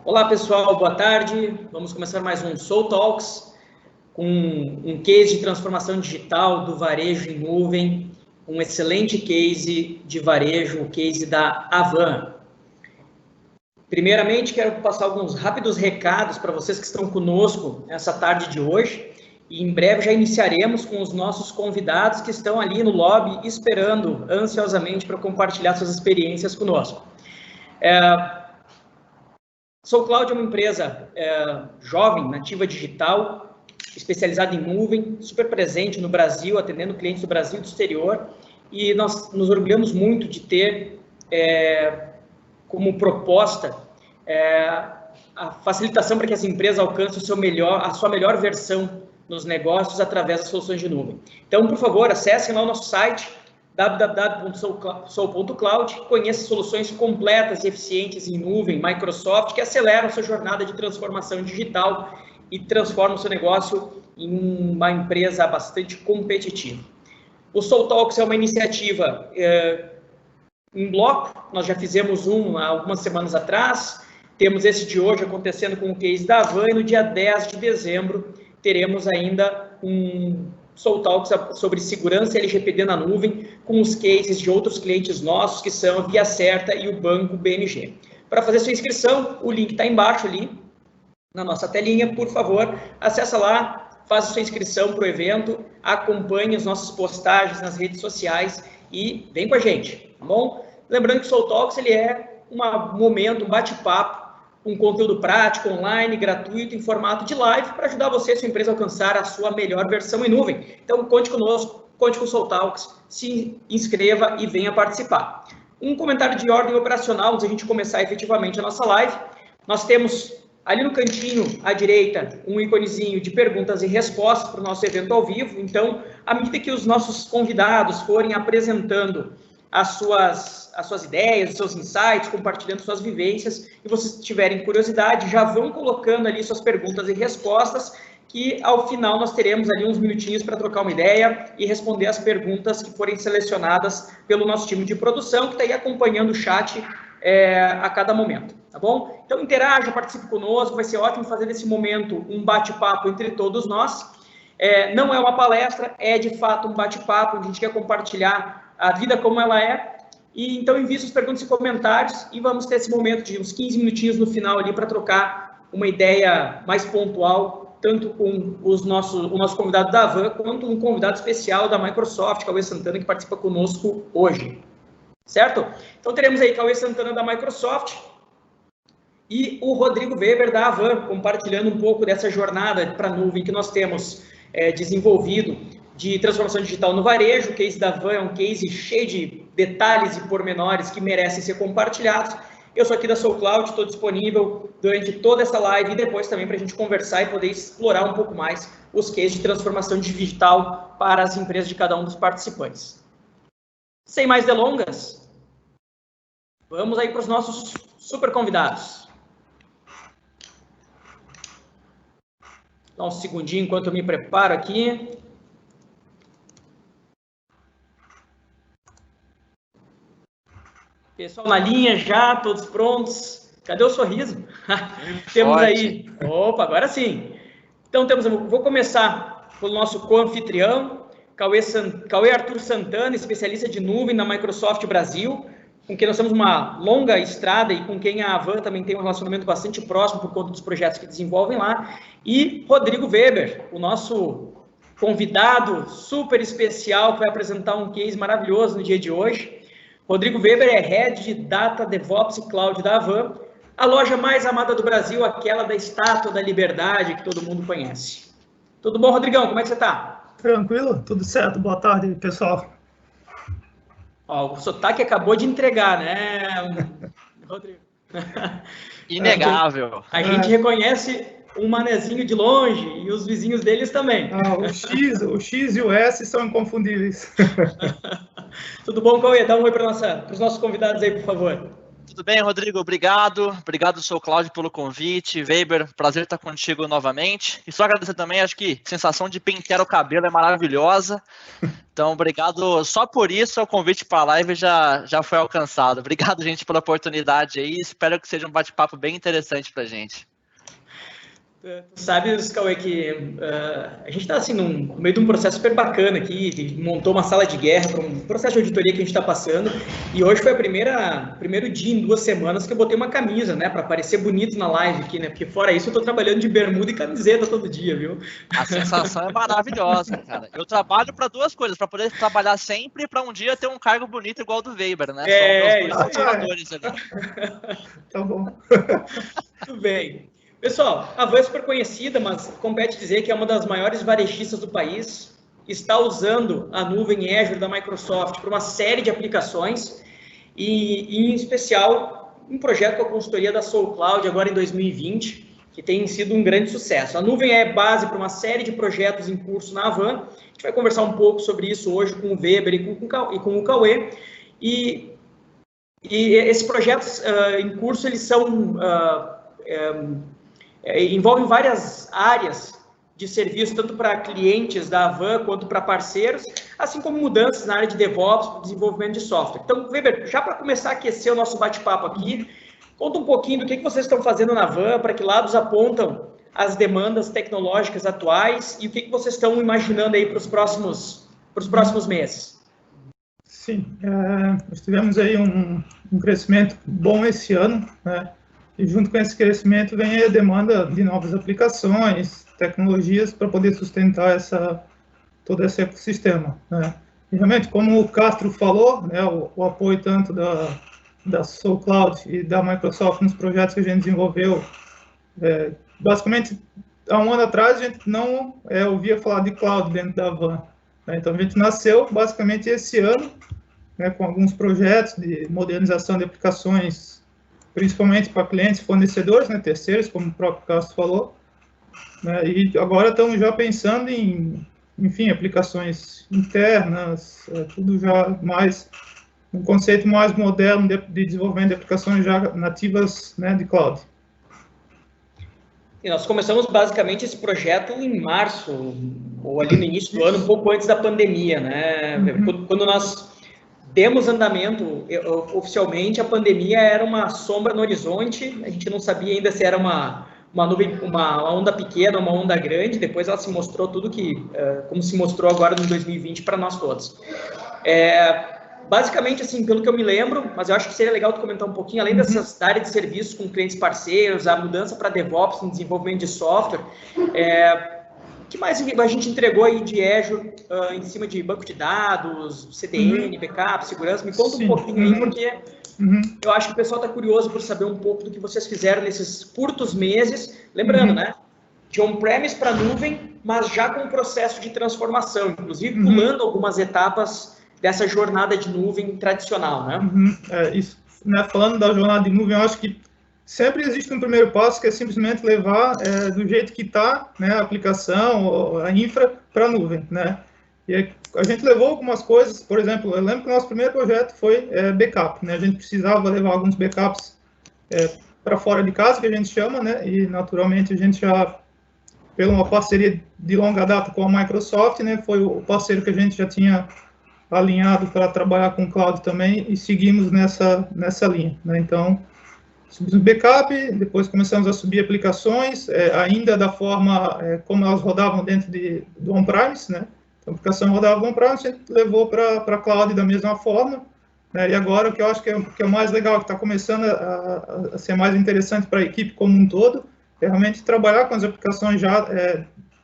Olá pessoal, boa tarde. Vamos começar mais um Soul Talks com um case de transformação digital do varejo em nuvem, um excelente case de varejo, o case da Avan. Primeiramente, quero passar alguns rápidos recados para vocês que estão conosco nessa tarde de hoje. E em breve já iniciaremos com os nossos convidados que estão ali no lobby esperando ansiosamente para compartilhar suas experiências conosco. SoulCloud é uma empresa jovem, nativa digital, especializada em nuvem, super presente no Brasil, atendendo clientes do Brasil e do exterior. E nós nos orgulhamos muito de ter como proposta a facilitação para que as empresas alcancem a sua melhor versão nos negócios através das soluções de nuvem. Então, por favor, acessem lá o nosso site www.soul.cloud, conheça soluções completas e eficientes em nuvem, Microsoft, que aceleram a sua jornada de transformação digital e transformam o seu negócio em uma empresa bastante competitiva. O Soul Talks é uma iniciativa em bloco, nós já fizemos um há algumas semanas atrás, temos esse de hoje acontecendo com o case da Avan, e no dia 10 de dezembro teremos ainda um Soul Talks sobre segurança LGPD na nuvem, com os cases de outros clientes nossos, que são a Via Certa e o Banco BMG. Para fazer sua inscrição, o link está embaixo ali, na nossa telinha, por favor, acessa lá, faça sua inscrição para o evento, acompanhe as nossas postagens nas redes sociais e vem com a gente, tá bom? Lembrando que o Soul Talks ele é um momento, um bate-papo, um conteúdo prático, online, gratuito, em formato de live, para ajudar você e sua empresa a alcançar a sua melhor versão em nuvem. Então, conte conosco, conte com o Soul Talks, se inscreva e venha participar. Um comentário de ordem operacional, antes de a gente começar efetivamente a nossa live. Nós temos ali no cantinho à direita um íconezinho de perguntas e respostas para o nosso evento ao vivo. Então, à medida que os nossos convidados forem apresentando as suas ideias, os seus insights, compartilhando suas vivências, e vocês tiverem curiosidade, já vão colocando ali suas perguntas e respostas, que ao final nós teremos ali uns minutinhos para trocar uma ideia e responder as perguntas que forem selecionadas pelo nosso time de produção, que está aí acompanhando o chat a cada momento, tá bom? Então interaja, participe conosco, vai ser ótimo fazer nesse momento um bate-papo entre todos nós. Não é uma palestra, é de fato um bate-papo, a gente quer compartilhar a vida como ela é, e então envie suas perguntas e comentários, e vamos ter esse momento de uns 15 minutinhos no final ali para trocar uma ideia mais pontual, tanto com o nosso convidado da Avan, quanto um convidado especial da Microsoft, Cauê Santana, que participa conosco hoje, certo? Então teremos aí Cauê Santana da Microsoft e o Rodrigo Weber da Avan, compartilhando um pouco dessa jornada para a nuvem que nós temos desenvolvido de transformação digital no varejo. O case da Avan é um case cheio de detalhes e pormenores que merecem ser compartilhados. Eu sou aqui da SoulCloud, estou disponível durante toda essa live e depois também para a gente conversar e poder explorar um pouco mais os cases de transformação digital para as empresas de cada um dos participantes. Sem mais delongas, vamos aí para os nossos super convidados. Dá um segundinho enquanto eu me preparo aqui. Pessoal na linha já, todos prontos. Cadê o sorriso? Temos aí. Opa, agora sim. Então, vou começar pelo nosso co-anfitrião, Cauê Arthur Santana, especialista de nuvem na Microsoft Brasil, com quem nós temos uma longa estrada e com quem a Avan também tem um relacionamento bastante próximo por conta dos projetos que desenvolvem lá. E Rodrigo Weber, o nosso convidado super especial, que vai apresentar um case maravilhoso no dia de hoje. Rodrigo Weber é Head de Data, DevOps e Cloud da Avan, a loja mais amada do Brasil, aquela da Estátua da Liberdade, que todo mundo conhece. Tudo bom, Rodrigão? Como é que você está? Tranquilo, tudo certo. Boa tarde, pessoal. Ó, o sotaque acabou de entregar, né, Rodrigo? Inegável. A gente reconhece um manezinho de longe e os vizinhos deles também. O X e o S são inconfundíveis. Tudo bom, Cauê? Dá um oi para os nossos convidados aí, por favor. Tudo bem, Rodrigo? Obrigado. Obrigado, sou o Cláudio, pelo convite. Weber, prazer estar contigo novamente. E só agradecer também, acho que a sensação de pentear o cabelo é maravilhosa. Então, obrigado. Só por isso, o convite para a live já foi alcançado. Obrigado, gente, pela oportunidade aí. Espero que seja um bate-papo bem interessante para a gente. Tu sabes, Cauê, que a gente está assim, no meio de um processo super bacana aqui, montou uma sala de guerra para um processo de auditoria que a gente está passando, e hoje foi primeiro dia em 2 semanas que eu botei uma camisa, né, para parecer bonito na live aqui, né, porque fora isso eu estou trabalhando de bermuda e camiseta todo dia, viu? A sensação é maravilhosa, cara. Eu trabalho para 2 coisas, para poder trabalhar sempre e para um dia ter um cargo bonito igual do Weber, né? São meus 2 motivadores ali. Tá bom. Tudo bem. Pessoal, a Van é super conhecida, mas compete dizer que é uma das maiores varejistas do país, está usando a nuvem Azure da Microsoft para uma série de aplicações e em especial, um projeto com a consultoria da SoulCloud agora em 2020, que tem sido um grande sucesso. A nuvem é base para uma série de projetos em curso na Van. A gente vai conversar um pouco sobre isso hoje com o Weber e com o Cauê. E esses projetos em curso, eles são... envolvem várias áreas de serviço, tanto para clientes da Van quanto para parceiros, assim como mudanças na área de DevOps, desenvolvimento de software. Então, Weber, já para começar a aquecer o nosso bate-papo aqui, conta um pouquinho do que vocês estão fazendo na Van, para que lados apontam as demandas tecnológicas atuais e o que vocês estão imaginando aí para os próximos meses. Sim, nós tivemos aí um crescimento bom esse ano, né? E junto com esse crescimento vem a demanda de novas aplicações, tecnologias para poder sustentar todo esse ecossistema, né? E realmente, como o Castro falou, né, o apoio tanto da SoulCloud e da Microsoft nos projetos que a gente desenvolveu, basicamente, há um ano atrás a gente não ouvia falar de cloud dentro da Van, né? Então a gente nasceu basicamente esse ano, né, com alguns projetos de modernização de aplicações, principalmente para clientes fornecedores, né, terceiros, como o próprio Castro falou, né, e agora estamos já pensando em, enfim, aplicações internas, tudo já mais, um conceito mais moderno de desenvolvimento de aplicações já nativas, né, de cloud. E nós começamos basicamente esse projeto em março, ou ali no início do ano, um pouco antes da pandemia, né? Quando nós demos andamento, oficialmente, a pandemia era uma sombra no horizonte, a gente não sabia ainda se era uma onda pequena, uma onda grande, depois ela se mostrou tudo como se mostrou agora no 2020 para nós todos. Basicamente, assim, pelo que eu me lembro, mas eu acho que seria legal tu comentar um pouquinho, além dessas áreas de serviços com clientes parceiros, a mudança para DevOps no desenvolvimento de software, o que mais a gente entregou aí de Azure em cima de banco de dados, CDN, backup, segurança? Me conta um pouquinho aí, porque eu acho que o pessoal está curioso por saber um pouco do que vocês fizeram nesses curtos meses. Lembrando, né? De on-premise para nuvem, mas já com um processo de transformação, inclusive pulando algumas etapas dessa jornada de nuvem tradicional, né? Isso, né? Falando da jornada de nuvem, eu acho que sempre existe um primeiro passo que é simplesmente levar do jeito que está, né, a aplicação, a infra, para a nuvem, né? E a gente levou algumas coisas, por exemplo, eu lembro que o nosso primeiro projeto foi backup, né? A gente precisava levar alguns backups para fora de casa, que a gente chama, né? E naturalmente a gente já, pela uma parceria de longa data com a Microsoft, né, foi o parceiro que a gente já tinha alinhado para trabalhar com cloud também e seguimos nessa linha, né? Então, subimos backup, depois começamos a subir aplicações, ainda da forma como elas rodavam dentro do on-premise, né? Então, a aplicação rodava on-premise, a gente levou para a cloud da mesma forma, né? E agora o que eu acho que é o mais legal, que está começando a ser mais interessante para a equipe como um todo, é realmente trabalhar com as aplicações já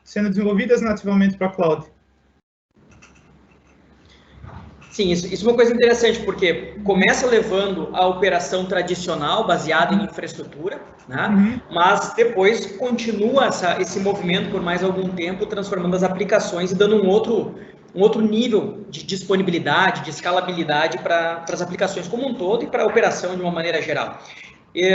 sendo desenvolvidas nativamente para a cloud. Sim, isso é uma coisa interessante, porque começa levando a operação tradicional, baseada em infraestrutura, né? Mas depois continua esse movimento por mais algum tempo, transformando as aplicações e dando um outro nível de disponibilidade, de escalabilidade para as aplicações como um todo e para a operação de uma maneira geral.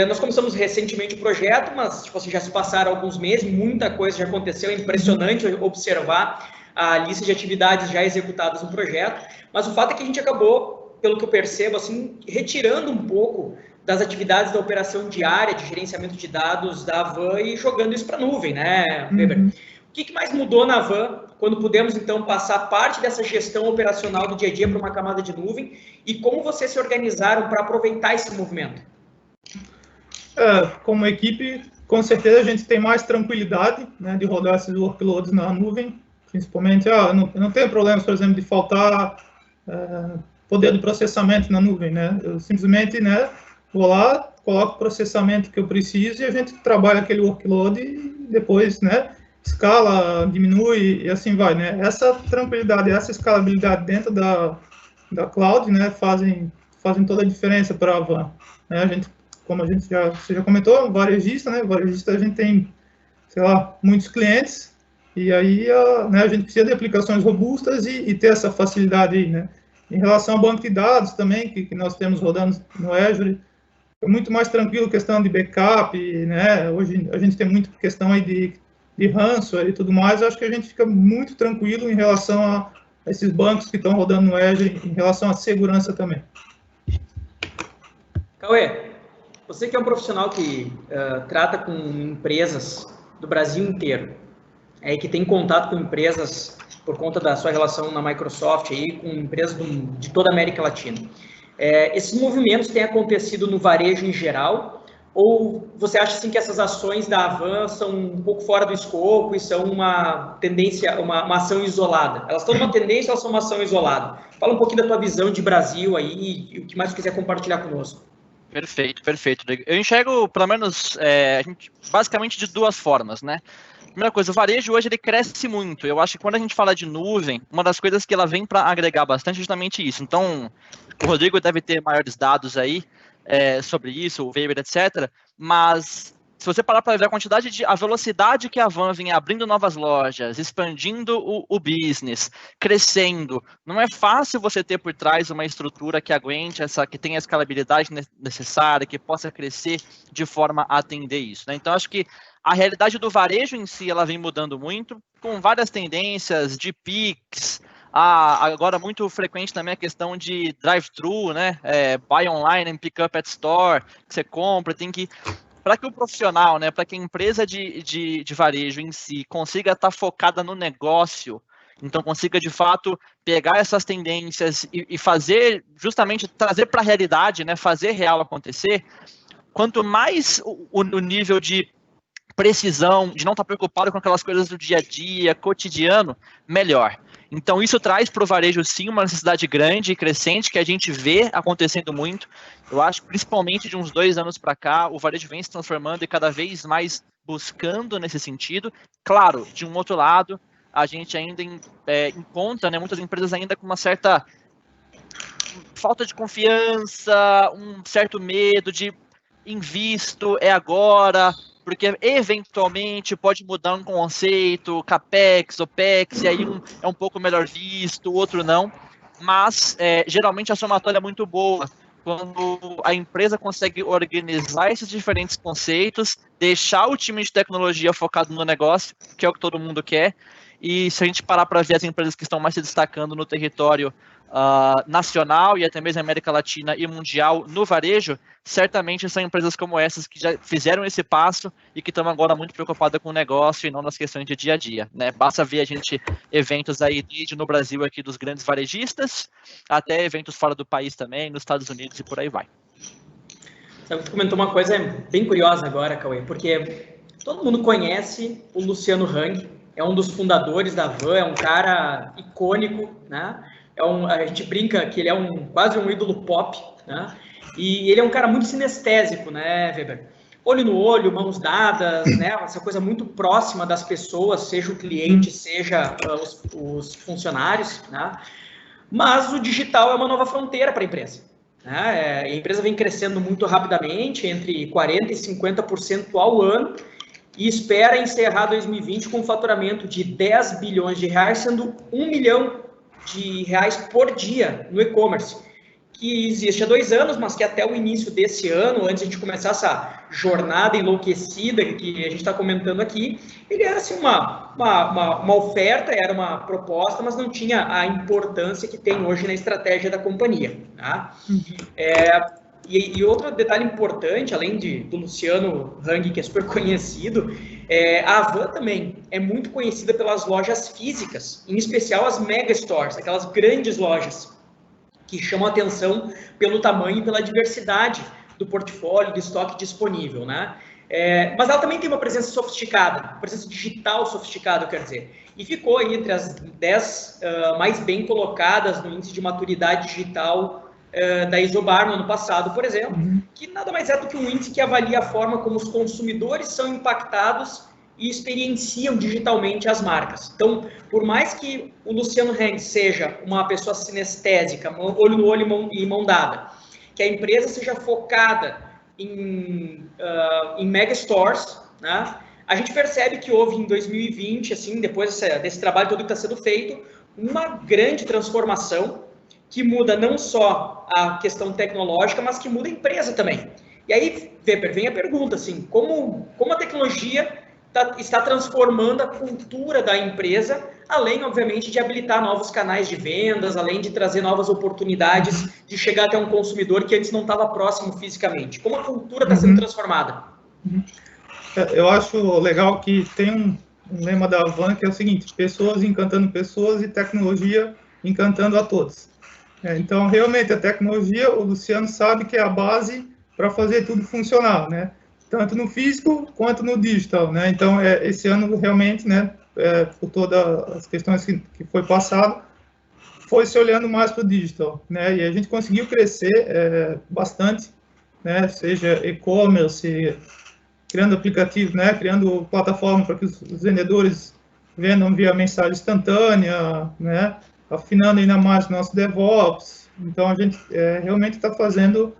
Nós começamos recentemente o projeto, mas tipo assim, já se passaram alguns meses, muita coisa já aconteceu, é impressionante observar a lista de atividades já executadas no projeto, mas o fato é que a gente acabou, pelo que eu percebo, assim, retirando um pouco das atividades da operação diária de gerenciamento de dados da Avan e jogando isso para a nuvem, né, Weber? O que mais mudou na Avan quando pudemos, então, passar parte dessa gestão operacional do dia a dia para uma camada de nuvem e como vocês se organizaram para aproveitar esse movimento? Como equipe, com certeza a gente tem mais tranquilidade, né, de rodar esses workloads na nuvem, principalmente, eu não tenho problemas, por exemplo, de faltar poder de processamento na nuvem, né? Eu simplesmente, né, vou lá, coloco o processamento que eu preciso e a gente trabalha aquele workload e depois, né, escala, diminui e assim vai, né? Essa tranquilidade, essa escalabilidade dentro da cloud, né, fazem toda a diferença para a Avan, né? A gente, como você já comentou, varejista, né? Varejista a gente tem, sei lá, muitos clientes e aí né, a gente precisa de aplicações robustas e ter essa facilidade aí, né? Em relação ao banco de dados também, que nós temos rodando no Azure, é muito mais tranquilo questão de backup, né? Hoje a gente tem muita questão aí de ransomware e tudo mais, eu acho que a gente fica muito tranquilo em relação a esses bancos que estão rodando no Azure, em relação à segurança também. Cauê, você que é um profissional que trata com empresas do Brasil inteiro, que tem contato com empresas por conta da sua relação na Microsoft, aí, com empresas de toda a América Latina. Esses movimentos têm acontecido no varejo em geral, ou você acha assim, que essas ações da Avan são um pouco fora do escopo e são uma tendência, uma ação isolada? Elas estão numa tendência ou elas são uma ação isolada? Fala um pouquinho da tua visão de Brasil aí e o que mais quiser compartilhar conosco. Perfeito, perfeito. Eu enxergo, pelo menos, basicamente de duas formas, né? Primeira coisa, o varejo hoje ele cresce muito. Eu acho que quando a gente fala de nuvem, uma das coisas que ela vem para agregar bastante é justamente isso. Então, o Rodrigo deve ter maiores dados aí sobre isso, o Weber, etc. Mas se você parar para ver a velocidade que a Avan vem abrindo novas lojas, expandindo o business, crescendo, não é fácil você ter por trás uma estrutura que aguente que tenha a escalabilidade necessária, que possa crescer de forma a atender isso, né? Então, acho que a realidade do varejo em si, ela vem mudando muito, com várias tendências de Pix, agora muito frequente também a questão de drive-thru, né? Buy online and pick up at store, que você compra, tem que... Para que o profissional, né, para que a empresa de varejo em si consiga estar focada no negócio, então consiga de fato pegar essas tendências e fazer, justamente trazer para a realidade, né, fazer real acontecer, quanto mais o nível de precisão, de não estar preocupado com aquelas coisas do dia a dia, cotidiano, melhor. Então, isso traz para o varejo, sim, uma necessidade grande e crescente que a gente vê acontecendo muito. Eu acho que, principalmente de uns 2 anos para cá, o varejo vem se transformando e cada vez mais buscando nesse sentido. Claro, de um outro lado, a gente ainda encontra, né, muitas empresas ainda com uma certa falta de confiança, um certo medo de invisto, é agora, porque eventualmente pode mudar um conceito, CAPEX, OPEX, e aí um é um pouco melhor visto, o outro não, mas geralmente a somatória é muito boa, quando a empresa consegue organizar esses diferentes conceitos, deixar o time de tecnologia focado no negócio, que é o que todo mundo quer, e se a gente parar para ver as empresas que estão mais se destacando no território nacional e até mesmo América Latina e mundial no varejo, certamente são empresas como essas que já fizeram esse passo e que estão agora muito preocupadas com o negócio e não nas questões de dia a dia, né? Basta ver eventos aí desde no Brasil aqui dos grandes varejistas até eventos fora do país também, nos Estados Unidos e por aí vai. Você comentou uma coisa bem curiosa agora, Cauê, porque todo mundo conhece o Luciano Hang, é um dos fundadores da Avan, é um cara icônico, né? A gente brinca que ele é quase um ídolo pop, né? E ele é um cara muito sinestésico, né, Weber? Olho no olho, mãos dadas, né? Essa coisa muito próxima das pessoas, seja o cliente, seja os funcionários, né? Mas o digital é uma nova fronteira para a empresa, né? A empresa vem crescendo muito rapidamente, entre 40% e 50% ao ano, e espera encerrar 2020 com um faturamento de 10 bilhões de reais, sendo 1 milhão de reais por dia no e-commerce, que existe há 2 anos, mas que até o início desse ano, antes de a gente começar essa jornada enlouquecida que a gente está comentando aqui, ele era assim, uma oferta, era uma proposta, mas não tinha a importância que tem hoje na estratégia da companhia. Tá? E outro detalhe importante, além do Luciano Hang, que é super conhecido, a Avan também é muito conhecida pelas lojas físicas, em especial as mega stores, aquelas grandes lojas que chamam a atenção pelo tamanho e pela diversidade do portfólio, do estoque disponível, né? Mas ela também tem uma presença sofisticada, presença digital sofisticada, eu quero dizer, e ficou aí entre as 10 mais bem colocadas no índice de maturidade digital da Isobar no ano passado, por exemplo, que nada mais é do que um índice que avalia a forma como os consumidores são impactados e experienciam digitalmente as marcas. Então, por mais que o Luciano Hang seja uma pessoa sinestésica, olho no olho e mão dada, que a empresa seja focada em mega stores, né? A gente percebe que houve em 2020, assim, depois desse trabalho todo que está sendo feito, uma grande transformação que muda não só a questão tecnológica, mas que muda a empresa também. E aí, Weber, vem a pergunta, assim, como a tecnologia está transformando a cultura da empresa, além, obviamente, de habilitar novos canais de vendas, além de trazer novas oportunidades de chegar até um consumidor que antes não estava próximo fisicamente. Como a cultura está sendo transformada? Eu acho legal que tem um lema da Avan que é o seguinte: pessoas encantando pessoas e tecnologia encantando a todos. Então, realmente, a tecnologia, o Luciano sabe que é a base para fazer tudo funcionar, né? Tanto no físico quanto no digital, né? Então, esse ano, realmente, né, por todas as questões que foi passado, foi se olhando mais para o digital, né? E a gente conseguiu crescer bastante, né? Seja e-commerce, criando aplicativos, né? Criando plataforma para que os vendedores vendam via mensagem instantânea, né? Afinando ainda mais o nosso DevOps. Então, a gente realmente está fazendo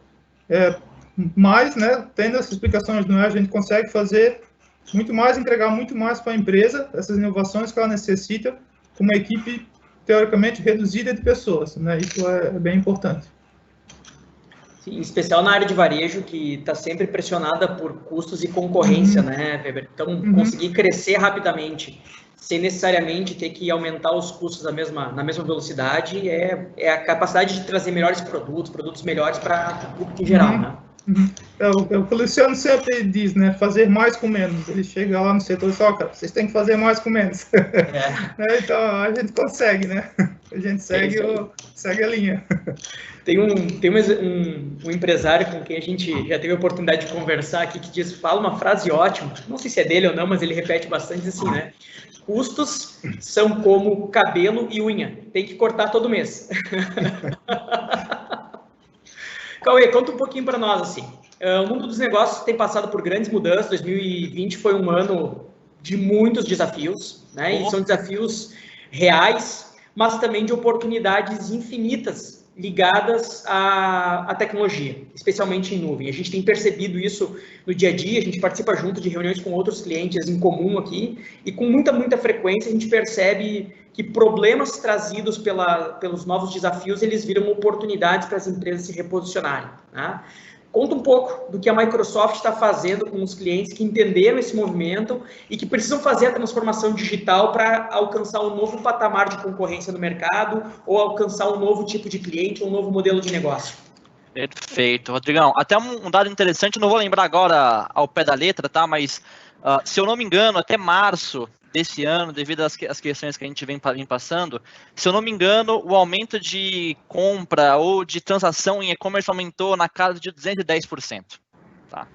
mais, né? Tendo essas explicações, não é? A gente consegue fazer muito mais, entregar muito mais para a empresa, essas inovações que ela necessita, com uma equipe, teoricamente, reduzida de pessoas, né? Isso é bem importante. Sim, em especial na área de varejo, que está sempre pressionada por custos e concorrência, né, Weber? Então, conseguir crescer rapidamente, sem necessariamente ter que aumentar os custos na mesma velocidade, é a capacidade de trazer melhores produtos melhores para o público em geral, né? O que o Luciano sempre diz, né? Fazer mais com menos. Ele chega lá no setor e fala, cara, vocês têm que fazer mais com menos. Então, a gente consegue, né? A gente segue a linha. Tem um empresário com quem a gente já teve a oportunidade de conversar aqui que fala uma frase ótima, não sei se é dele ou não, mas ele repete bastante assim, né? Custos são como cabelo e unha, tem que cortar todo mês. Cauê, conta um pouquinho para nós, assim. O mundo dos negócios tem passado por grandes mudanças. 2020 foi um ano de muitos desafios, né? E são desafios reais, mas também de oportunidades infinitas ligadas à tecnologia, especialmente em nuvem. A gente tem percebido isso no dia a dia, a gente participa junto de reuniões com outros clientes em comum aqui, e com muita frequência a gente percebe que problemas trazidos pelos novos desafios, eles viram oportunidades para as empresas se reposicionarem, né? Conta um pouco do que a Microsoft está fazendo com os clientes que entenderam esse movimento e que precisam fazer a transformação digital para alcançar um novo patamar de concorrência no mercado ou alcançar um novo tipo de cliente ou um novo modelo de negócio. Perfeito, Rodrigão. Até um dado interessante, não vou lembrar agora ao pé da letra, tá? Mas, se eu não me engano, até março desse ano, devido às questões que a gente vem passando, se eu não me engano, o aumento de compra ou de transação em e-commerce aumentou na casa de 210%. Tá?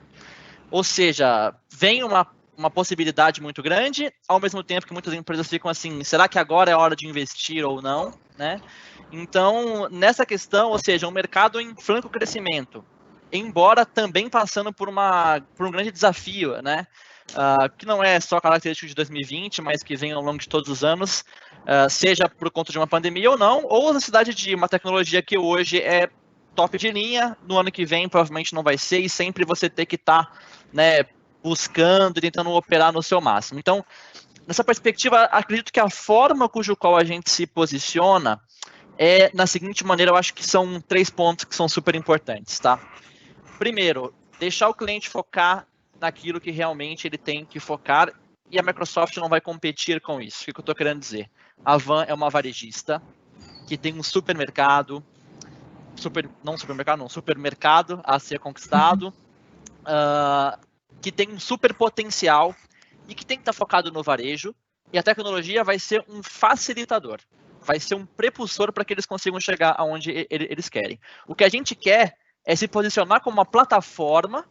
Ou seja, vem uma possibilidade muito grande, ao mesmo tempo que muitas empresas ficam assim, será que agora é a hora de investir ou não? Né? Então, nessa questão, ou seja, um mercado em franco crescimento, embora também passando por um grande desafio, né? Que não é só característico de 2020, mas que vem ao longo de todos os anos, seja por conta de uma pandemia ou não, ou a necessidade de uma tecnologia que hoje é top de linha, no ano que vem provavelmente não vai ser, e sempre você ter que estar, né, buscando e tentando operar no seu máximo. Então, nessa perspectiva, acredito que a forma cujo qual a gente se posiciona é na seguinte maneira, eu acho que são 3 pontos que são super importantes, tá? Primeiro, deixar o cliente focar naquilo que realmente ele tem que focar, e a Microsoft não vai competir com isso. O que eu estou querendo dizer? A Avan é uma varejista que tem um supermercado, supermercado a ser conquistado, que tem um super potencial e que tem que estar focado no varejo, e a tecnologia vai ser um facilitador, vai ser um prepulsor para que eles consigam chegar aonde eles querem. O que a gente quer é se posicionar como uma plataforma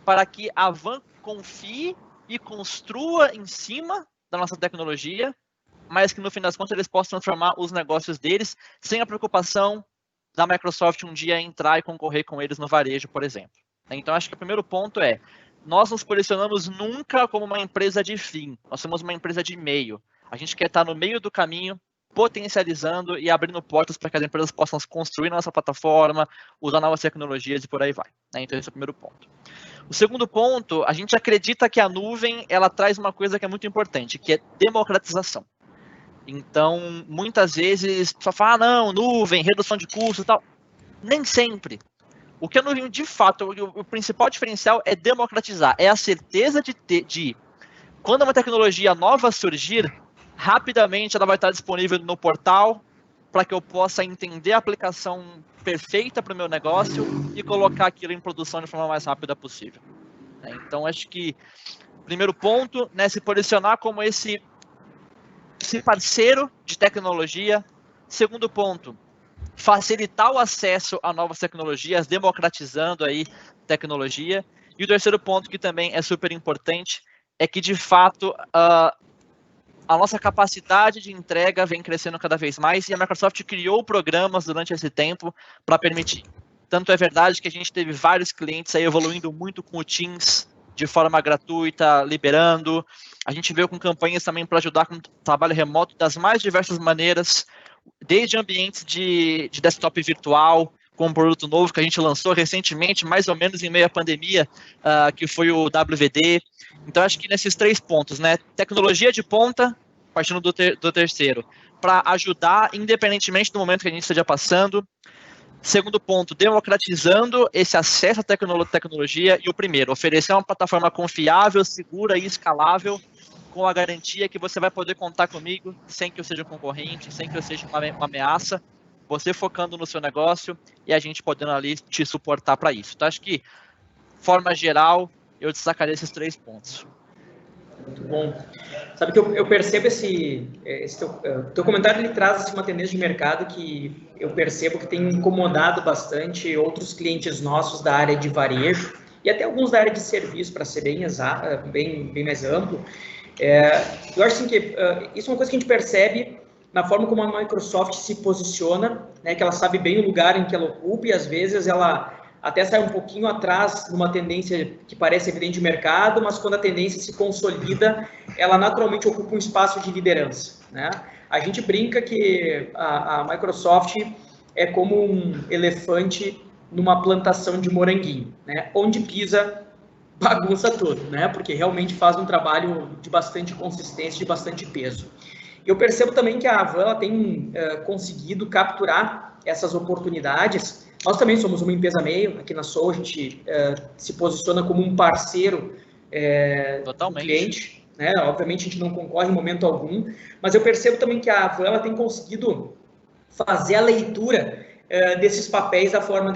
para que a Van confie e construa em cima da nossa tecnologia, mas que no fim das contas eles possam transformar os negócios deles sem a preocupação da Microsoft um dia entrar e concorrer com eles no varejo, por exemplo. Então acho que o primeiro ponto é, nós nos posicionamos nunca como uma empresa de fim, nós somos uma empresa de meio. A gente quer estar no meio do caminho, potencializando e abrindo portas para que as empresas possam construir nossa plataforma, usar novas tecnologias e por aí vai. Então esse é o primeiro ponto. O segundo ponto, a gente acredita que a nuvem ela traz uma coisa que é muito importante, que é democratização. Então, muitas vezes, só fala, não, nuvem, redução de custos e tal. Nem sempre. O que a nuvem, de fato, o principal diferencial é democratizar, é a certeza de quando uma tecnologia nova surgir, rapidamente ela vai estar disponível no portal para que eu possa entender a aplicação perfeita para o meu negócio e colocar aquilo em produção de forma mais rápida possível. Então, acho que o primeiro ponto, se posicionar como esse parceiro de tecnologia. Segundo ponto, facilitar o acesso a novas tecnologias, democratizando aí tecnologia. E o terceiro ponto, que também é super importante, é que, de fato, a nossa capacidade de entrega vem crescendo cada vez mais e a Microsoft criou programas durante esse tempo para permitir. Tanto é verdade que a gente teve vários clientes aí evoluindo muito com o Teams, de forma gratuita, liberando. A gente veio com campanhas também para ajudar com o trabalho remoto das mais diversas maneiras, desde ambientes de desktop virtual, com um produto novo que a gente lançou recentemente, mais ou menos em meio à pandemia, que foi o WVD. Então, acho que nesses 3 pontos, tecnologia de ponta, partindo do terceiro, para ajudar, independentemente do momento que a gente esteja passando. Segundo ponto, democratizando esse acesso à tecnologia. E o primeiro, oferecer uma plataforma confiável, segura e escalável, com a garantia que você vai poder contar comigo sem que eu seja um concorrente, sem que eu seja uma ameaça, você focando no seu negócio e a gente podendo ali te suportar para isso. Então, acho que, de forma geral, eu destacaria esses 3 pontos. Muito bom. Sabe que eu percebo esse teu comentário, ele traz uma tendência de mercado que eu percebo que tem incomodado bastante outros clientes nossos da área de varejo e até alguns da área de serviço, para ser bem mais amplo. Eu acho assim, que isso é uma coisa que a gente percebe na forma como a Microsoft se posiciona, que ela sabe bem o lugar em que ela ocupa e às vezes ela até sai um pouquinho atrás de uma tendência que parece evidente de mercado, mas quando a tendência se consolida, ela naturalmente ocupa um espaço de liderança. A gente brinca que a Microsoft é como um elefante numa plantação de moranguinho, onde pisa, bagunça tudo, porque realmente faz um trabalho de bastante consistência, de bastante peso. Eu percebo também que a Van tem conseguido capturar essas oportunidades. Nós também somos uma empresa meio, aqui na Soul a gente se posiciona como um parceiro do cliente. Obviamente a gente não concorre em momento algum, mas eu percebo também que a Van tem conseguido fazer a leitura desses papéis da forma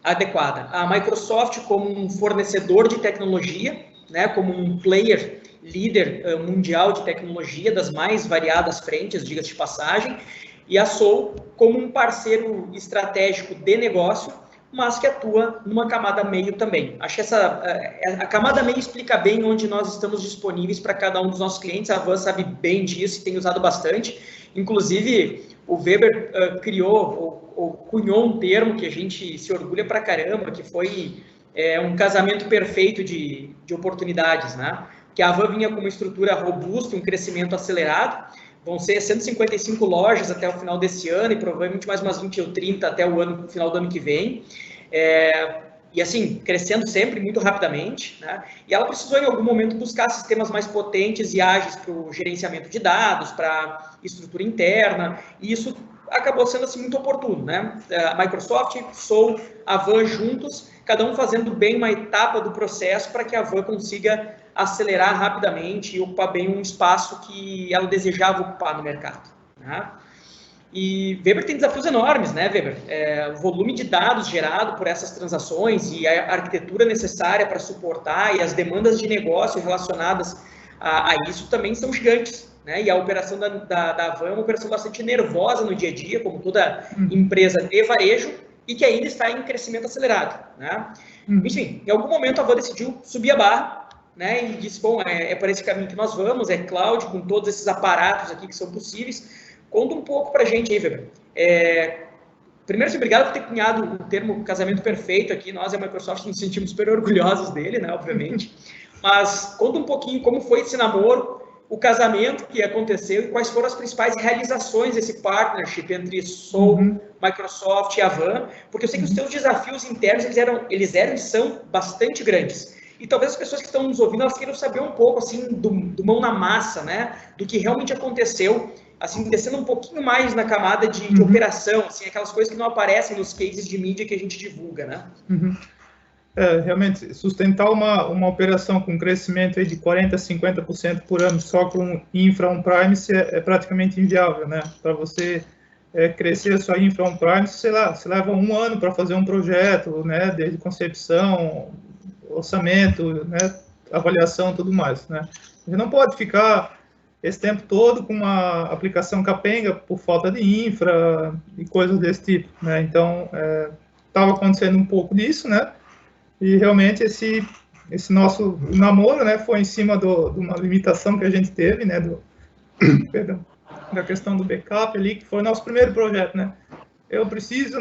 adequada. A Microsoft como um fornecedor de tecnologia, como um player líder mundial de tecnologia das mais variadas frentes, diga-se de passagem, e a Soul como um parceiro estratégico de negócio, mas que atua numa camada meio também. Acho que a camada meio explica bem onde nós estamos disponíveis para cada um dos nossos clientes. A Van sabe bem disso e tem usado bastante. Inclusive, o Weber criou ou cunhou um termo que a gente se orgulha pra caramba, que foi um casamento perfeito de oportunidades, Que a Van vinha com uma estrutura robusta, um crescimento acelerado. Vão ser 155 lojas até o final desse ano e provavelmente mais umas 20 ou 30 até o final do ano que vem. E assim, crescendo sempre muito rapidamente. E ela precisou em algum momento buscar sistemas mais potentes e ágeis para o gerenciamento de dados, para estrutura interna, e isso acabou sendo assim muito oportuno. A Microsoft, Soul, a Van juntos, cada um fazendo bem uma etapa do processo para que a Van consiga acelerar rapidamente e ocupar bem um espaço que ela desejava ocupar no mercado. E Weber tem desafios enormes, né, Weber? O volume de dados gerado por essas transações e a arquitetura necessária para suportar e as demandas de negócio relacionadas a isso também são gigantes, né? E a operação da Avan é uma operação bastante nervosa no dia a dia, como toda empresa de varejo, e que ainda está em crescimento acelerado, né? Enfim, em algum momento a Avan decidiu subir a barra, né? E disse, bom, é por esse caminho que nós vamos, é cloud, com todos esses aparatos aqui que são possíveis. Conta um pouco para a gente aí, Weber. Primeiro, obrigado por ter cunhado o termo casamento perfeito aqui. Nós, a Microsoft, nos sentimos super orgulhosos dele, né, obviamente. Mas conta um pouquinho como foi esse namoro, o casamento que aconteceu e quais foram as principais realizações desse partnership entre Soul, Microsoft e Avan, porque eu sei que os teus desafios internos, eles eram e são bastante grandes. E talvez as pessoas que estão nos ouvindo, elas queiram saber um pouco, assim, do mão na massa, né, do que realmente aconteceu, assim, descendo um pouquinho mais na camada de operação, assim, aquelas coisas que não aparecem nos cases de mídia que a gente divulga, né? Realmente, sustentar uma operação com crescimento aí de 40% a 50% por ano só com infra on-premise é praticamente inviável, né? Para você crescer a sua infra on-premise, sei lá, você leva 1 ano para fazer um projeto, né? Desde concepção, orçamento, né? Avaliação, tudo mais, né? A gente não pode ficar esse tempo todo com uma aplicação capenga por falta de infra e coisas desse tipo, né? Então, estava acontecendo um pouco disso, né? E realmente esse nosso namoro, né, foi em cima de uma limitação que a gente teve, né, perdão, da questão do backup ali, que foi o nosso primeiro projeto, né? Eu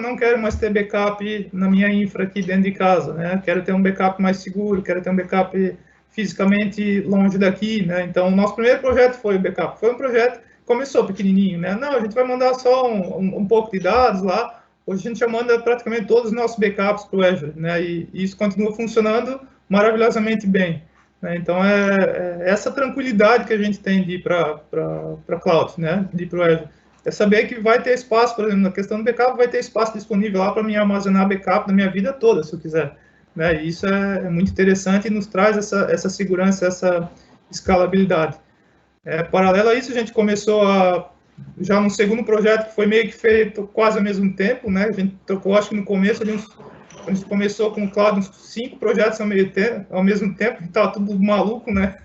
não quero mais ter backup na minha infra aqui dentro de casa, né? Quero ter um backup mais seguro, quero ter um backup fisicamente longe daqui, né? Então, o nosso primeiro projeto foi o backup. Foi um projeto, começou pequenininho, né? Não, a gente vai mandar só um pouco de dados lá. Hoje a gente já manda praticamente todos os nossos backups para o Azure, né? E isso continua funcionando maravilhosamente bem, né? Então, essa tranquilidade que a gente tem de ir para cloud, né? De ir para o Azure. É saber que vai ter espaço, por exemplo, na questão do backup, vai ter espaço disponível lá para mim armazenar backup da minha vida toda, se eu quiser. Né? E isso é muito interessante e nos traz essa segurança, essa escalabilidade. Paralelo a isso, a gente começou já no segundo projeto, que foi meio que feito quase ao mesmo tempo, né? A gente trocou, acho que no começo, a gente começou com o cloud, uns 5 projetos ao mesmo tempo, estava tudo maluco, né?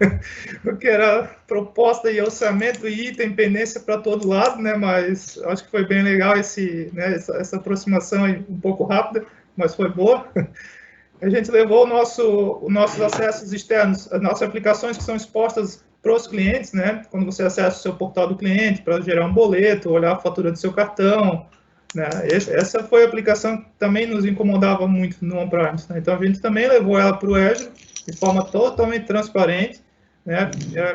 Porque era proposta e orçamento e item, pendência para todo lado, né? Mas acho que foi bem legal essa aproximação aí, um pouco rápida, mas foi boa. A gente levou os nossos acessos externos, as nossas aplicações que são expostas para os clientes, né? Quando você acessa o seu portal do cliente para gerar um boleto, olhar a fatura do seu cartão, né? Essa foi a aplicação que também nos incomodava muito no on-premise, né? Então a gente também levou ela para o Azure de forma totalmente transparente, né?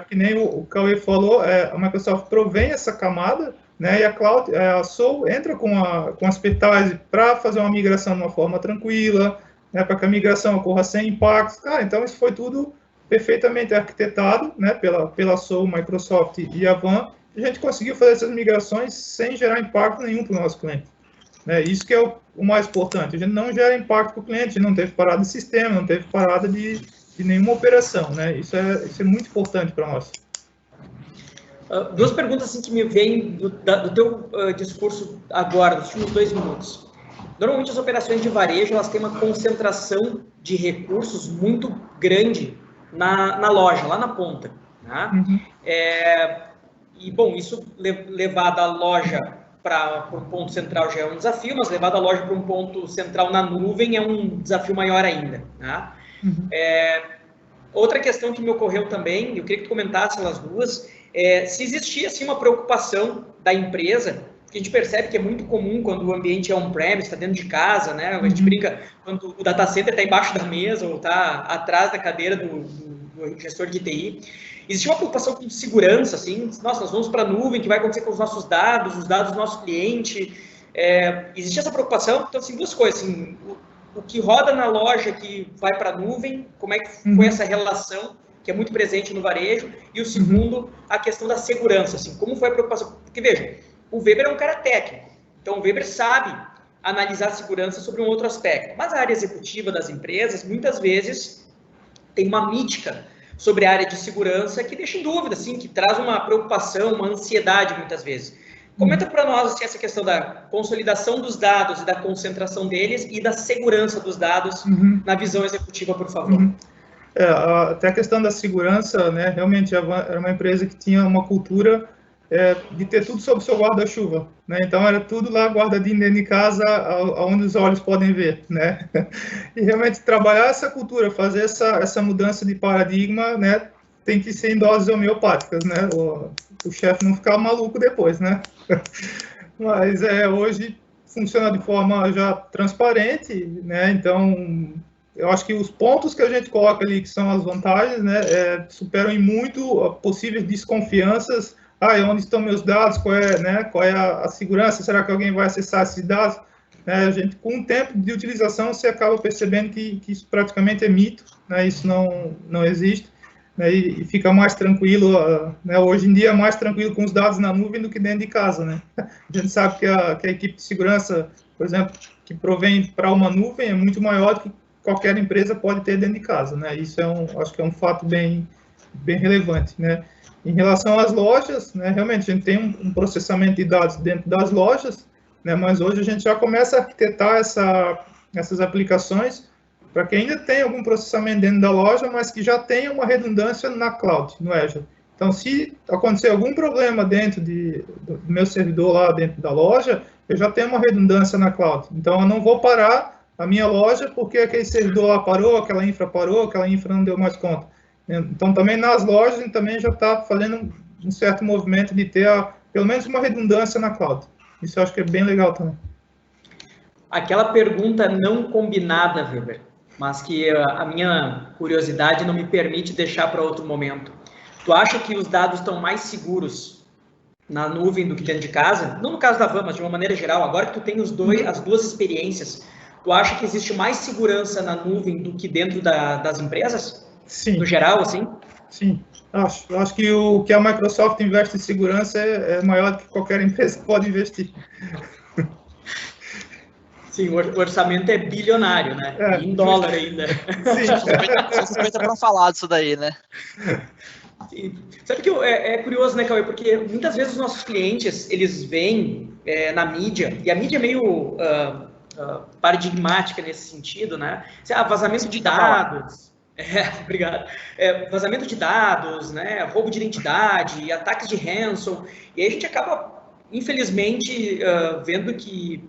Que nem o Cauê falou, a Microsoft provém essa camada, né? E a Cloud, a Soul entra com a expertise para fazer uma migração de uma forma tranquila, né, para que a migração ocorra sem impactos. Então isso foi tudo perfeitamente arquitetado, né, pela Soul, Microsoft e Avan, e a gente conseguiu fazer essas migrações sem gerar impacto nenhum para o nosso cliente. Né? Isso que é o mais importante. A gente não gera impacto para o cliente, a gente não teve parada de sistema, não teve parada de nenhuma operação. Né? Isso é muito importante para nós. Duas perguntas assim, que me vêm do teu discurso agora, nos últimos 2 minutos. Normalmente as operações de varejo, elas têm uma concentração de recursos muito grande na loja, lá na ponta. Né? E, bom, isso levar da loja para um ponto central já é um desafio, mas levar da loja para um ponto central na nuvem é um desafio maior ainda. Né? Outra questão que me ocorreu também, eu queria que tu comentasse elas duas, se existia assim, uma preocupação da empresa, que a gente percebe que é muito comum quando o ambiente é on-premise, está dentro de casa, né? A gente brinca quando o data center está embaixo da mesa ou está atrás da cadeira do gestor de TI. Existe uma preocupação com segurança, assim, nossa, nós vamos para a nuvem, o que vai acontecer com os nossos dados, os dados do nosso cliente? Existe essa preocupação? Então, assim, 2 coisas, assim, o que roda na loja que vai para a nuvem, como é que foi essa relação, que é muito presente no varejo, e o segundo, a questão da segurança, assim, como foi a preocupação? Porque, veja, o Weber é um cara técnico, então o Weber sabe analisar a segurança sobre um outro aspecto, mas a área executiva das empresas, muitas vezes, tem uma mítica sobre a área de segurança que deixa em dúvida, assim, que traz uma preocupação, uma ansiedade, muitas vezes. Comenta para nós assim, essa questão da consolidação dos dados e da concentração deles e da segurança dos dados na visão executiva, por favor. Até a questão da segurança, né, realmente era uma empresa que tinha uma cultura de ter tudo sob seu guarda-chuva, né? Então era tudo lá guardadinho dentro de casa, onde os olhos podem ver, né? E realmente trabalhar essa cultura, fazer essa mudança de paradigma, né, tem que ser em doses homeopáticas, né? O chefe não ficar maluco depois, né? Mas hoje funciona de forma já transparente, né? Então eu acho que os pontos que a gente coloca ali, que são as vantagens, né, superam em muito possíveis desconfianças. Onde estão meus dados? Qual é a segurança? Será que alguém vai acessar esses dados? A gente, com o tempo de utilização, você acaba percebendo que isso praticamente é mito, né? Isso não existe, né? E fica mais tranquilo, né? Hoje em dia é mais tranquilo com os dados na nuvem do que dentro de casa, né? A gente sabe que a equipe de segurança, por exemplo, que provém para uma nuvem é muito maior do que qualquer empresa pode ter dentro de casa, né? Isso acho que é um fato bem relevante, né? Em relação às lojas, né, realmente a gente tem um processamento de dados dentro das lojas, né, mas hoje a gente já começa a arquitetar essas aplicações para que ainda tenha algum processamento dentro da loja, mas que já tenha uma redundância na cloud, no Azure. Então, se acontecer algum problema dentro do meu servidor lá dentro da loja, eu já tenho uma redundância na cloud. Então, eu não vou parar a minha loja porque aquele servidor lá parou, aquela infra não deu mais conta. Então, também nas lojas, a gente também já está fazendo um certo movimento de ter pelo menos uma redundância na cloud. Isso eu acho que é bem legal também. Aquela pergunta não combinada, Weber, mas que a minha curiosidade não me permite deixar para outro momento. Tu acha que os dados estão mais seguros na nuvem do que dentro de casa? Não no caso da Van, mas de uma maneira geral. Agora que tu tem as duas experiências, tu acha que existe mais segurança na nuvem do que dentro das empresas? Sim. No geral, assim? Sim. Acho que o que a Microsoft investe em segurança é maior do que qualquer empresa pode investir. Sim, o orçamento é bilionário, né? Em dólar ainda. Sim. Suspeita para falar disso daí, né? Sim. Sabe que é curioso, né, Cauê? Porque muitas vezes os nossos clientes, eles veem na mídia, e a mídia é meio paradigmática nesse sentido, né? Vazamento de dados... obrigado. Vazamento de dados, né, roubo de identidade, ataques de ransom, e aí a gente acaba, infelizmente, vendo que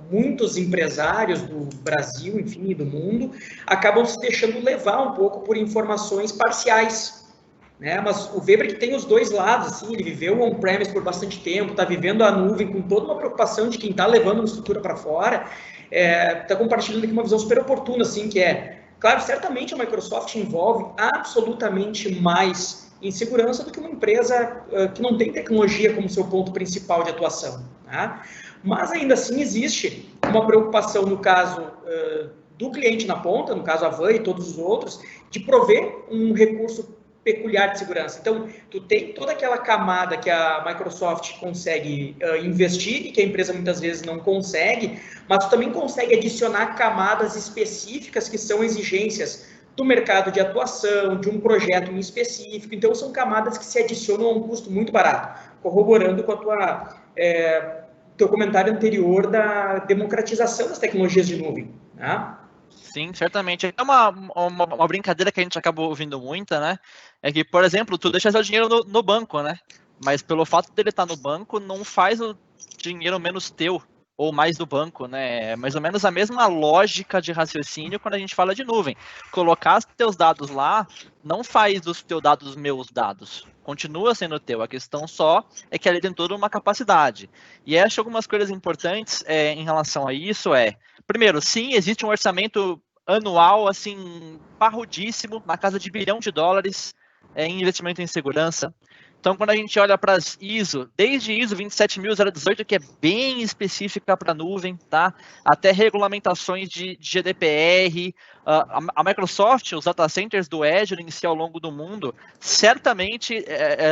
muitos empresários do Brasil, enfim, do mundo, acabam se deixando levar um pouco por informações parciais, né? Mas o Weber, que tem os dois lados, assim, ele viveu on-premise por bastante tempo, está vivendo a nuvem com toda uma preocupação de quem está levando uma estrutura para fora, está compartilhando aqui uma visão super oportuna, assim, que claro, certamente a Microsoft envolve absolutamente mais em segurança do que uma empresa que não tem tecnologia como seu ponto principal de atuação, né? Mas ainda assim existe uma preocupação no caso do cliente na ponta, no caso a Van e todos os outros, de prover um recurso peculiar de segurança. Então, tu tem toda aquela camada que a Microsoft consegue investir e que a empresa muitas vezes não consegue, mas tu também consegue adicionar camadas específicas que são exigências do mercado de atuação, de um projeto em específico. Então, são camadas que se adicionam a um custo muito barato, corroborando com a teu comentário anterior da democratização das tecnologias de nuvem, né? Sim, certamente. É uma brincadeira que a gente acaba ouvindo muito, né? É que, por exemplo, tu deixa seu dinheiro no banco, né? Mas pelo fato dele estar no banco, não faz o dinheiro menos teu ou mais do banco, né? É mais ou menos a mesma lógica de raciocínio quando a gente fala de nuvem. Colocar os teus dados lá não faz dos teus dados meus dados. Continua sendo teu. A questão só é que ali tem toda uma capacidade. E acho que algumas coisas importantes em relação a isso primeiro, sim, existe um orçamento anual, assim, parrudíssimo, na casa de $1 bilhão em investimento em segurança. Então, quando a gente olha para as ISO, desde ISO 27018, que é bem específica para a nuvem, tá? Até regulamentações de GDPR, a Microsoft, os data centers do Azure em si ao longo do mundo, certamente,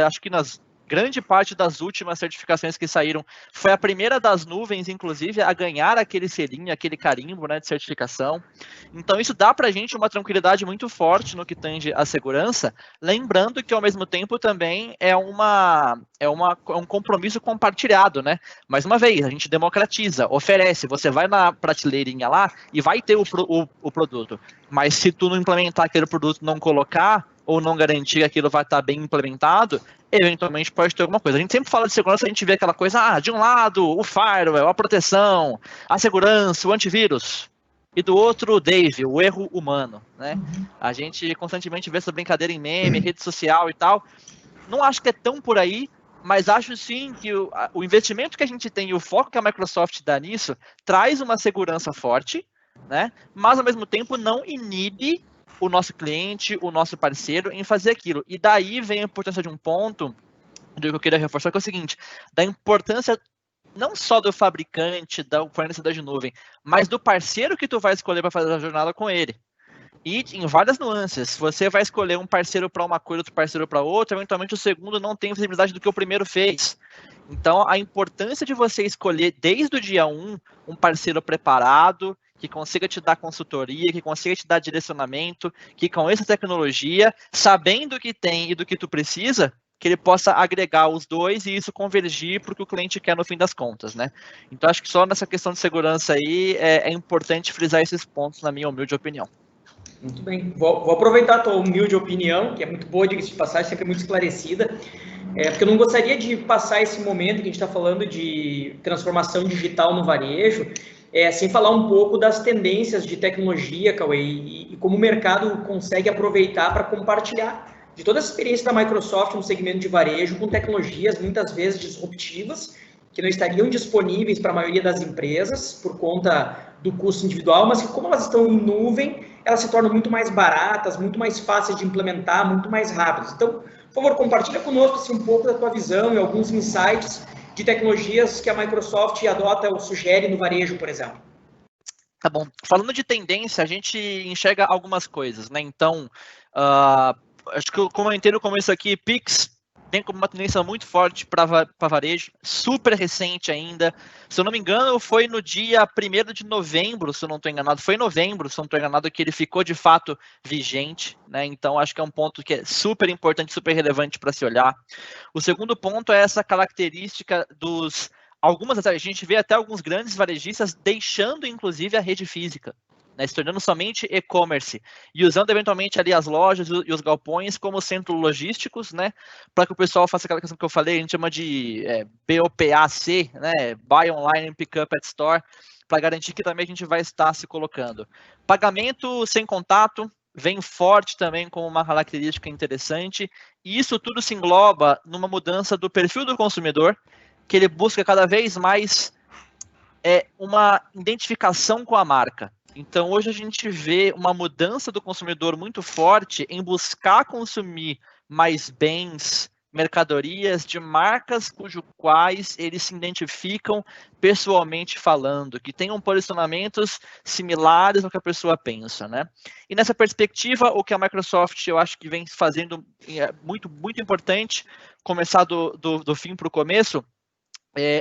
acho que nas grande parte das últimas certificações que saíram foi a primeira das nuvens, inclusive, a ganhar aquele selinho, aquele carimbo, né, de certificação. Então, isso dá para a gente uma tranquilidade muito forte no que tange a segurança, lembrando que, ao mesmo tempo, também é um compromisso compartilhado, né? Mais uma vez, a gente democratiza, oferece, você vai na prateleirinha lá e vai ter o produto. Mas se tu não implementar aquele produto, não colocar, ou não garantir que aquilo vai estar bem implementado, eventualmente pode ter alguma coisa. A gente sempre fala de segurança, a gente vê aquela coisa, de um lado, o firewall, a proteção, a segurança, o antivírus, e do outro, o Dave, o erro humano, né? A gente constantemente vê essa brincadeira em meme, rede social e tal. Não acho que é tão por aí, mas acho sim que o investimento que a gente tem e o foco que a Microsoft dá nisso traz uma segurança forte, né? Mas ao mesmo tempo não inibe o nosso cliente, o nosso parceiro em fazer aquilo. E daí vem a importância de um ponto do que eu queria reforçar, que é o seguinte, da importância não só do fabricante, da fornecedor de nuvem, mas do parceiro que tu vai escolher para fazer a jornada com ele. E em várias nuances. Se você vai escolher um parceiro para uma coisa, outro parceiro para outra, eventualmente o segundo não tem visibilidade do que o primeiro fez. Então, a importância de você escolher desde o dia 1 um parceiro preparado, que consiga te dar consultoria, que consiga te dar direcionamento, que conheça a tecnologia, sabendo o que tem e do que tu precisa, que ele possa agregar os dois e isso convergir para o que o cliente quer no fim das contas, né? Então, acho que só nessa questão de segurança aí é importante frisar esses pontos, na minha humilde opinião. Muito bem. Vou aproveitar a tua humilde opinião, que é muito boa, diga-se de passagem, sempre muito esclarecida, porque eu não gostaria de passar esse momento que a gente está falando de transformação digital no varejo, sem falar um pouco das tendências de tecnologia, Cauê, e como o mercado consegue aproveitar para compartilhar de toda essa experiência da Microsoft no segmento de varejo com tecnologias muitas vezes disruptivas, que não estariam disponíveis para a maioria das empresas por conta do custo individual, mas que como elas estão em nuvem, elas se tornam muito mais baratas, muito mais fáceis de implementar, muito mais rápidas. Então, por favor, compartilha conosco assim, um pouco da tua visão e alguns insights de tecnologias que a Microsoft adota ou sugere no varejo, por exemplo. Tá bom. Falando de tendência, a gente enxerga algumas coisas, né? Então, acho que eu comentei no começo aqui, Pix tem como uma tendência muito forte para varejo, super recente ainda. Se eu não me engano, foi no dia 1º de novembro, se eu não estou enganado. Foi em novembro, se eu não estou enganado, que ele ficou de fato vigente, né? Então, acho que é um ponto que é super importante, super relevante para se olhar. O segundo ponto é essa característica dos... a gente vê até alguns grandes varejistas deixando, inclusive, a rede física, né, se tornando somente e-commerce e usando eventualmente ali as lojas e os galpões como centros logísticos, né, para que o pessoal faça aquela questão que eu falei, a gente chama de BOPAC, né, Buy Online and Pick Up at Store, para garantir que também a gente vai estar se colocando. Pagamento sem contato vem forte também como uma característica interessante, e isso tudo se engloba numa mudança do perfil do consumidor, que ele busca cada vez mais uma identificação com a marca. Então, hoje a gente vê uma mudança do consumidor muito forte em buscar consumir mais bens, mercadorias de marcas quais eles se identificam pessoalmente falando, que tenham posicionamentos similares ao que a pessoa pensa, né? E nessa perspectiva, o que a Microsoft, eu acho que vem fazendo muito, muito importante, começar do fim para o começo,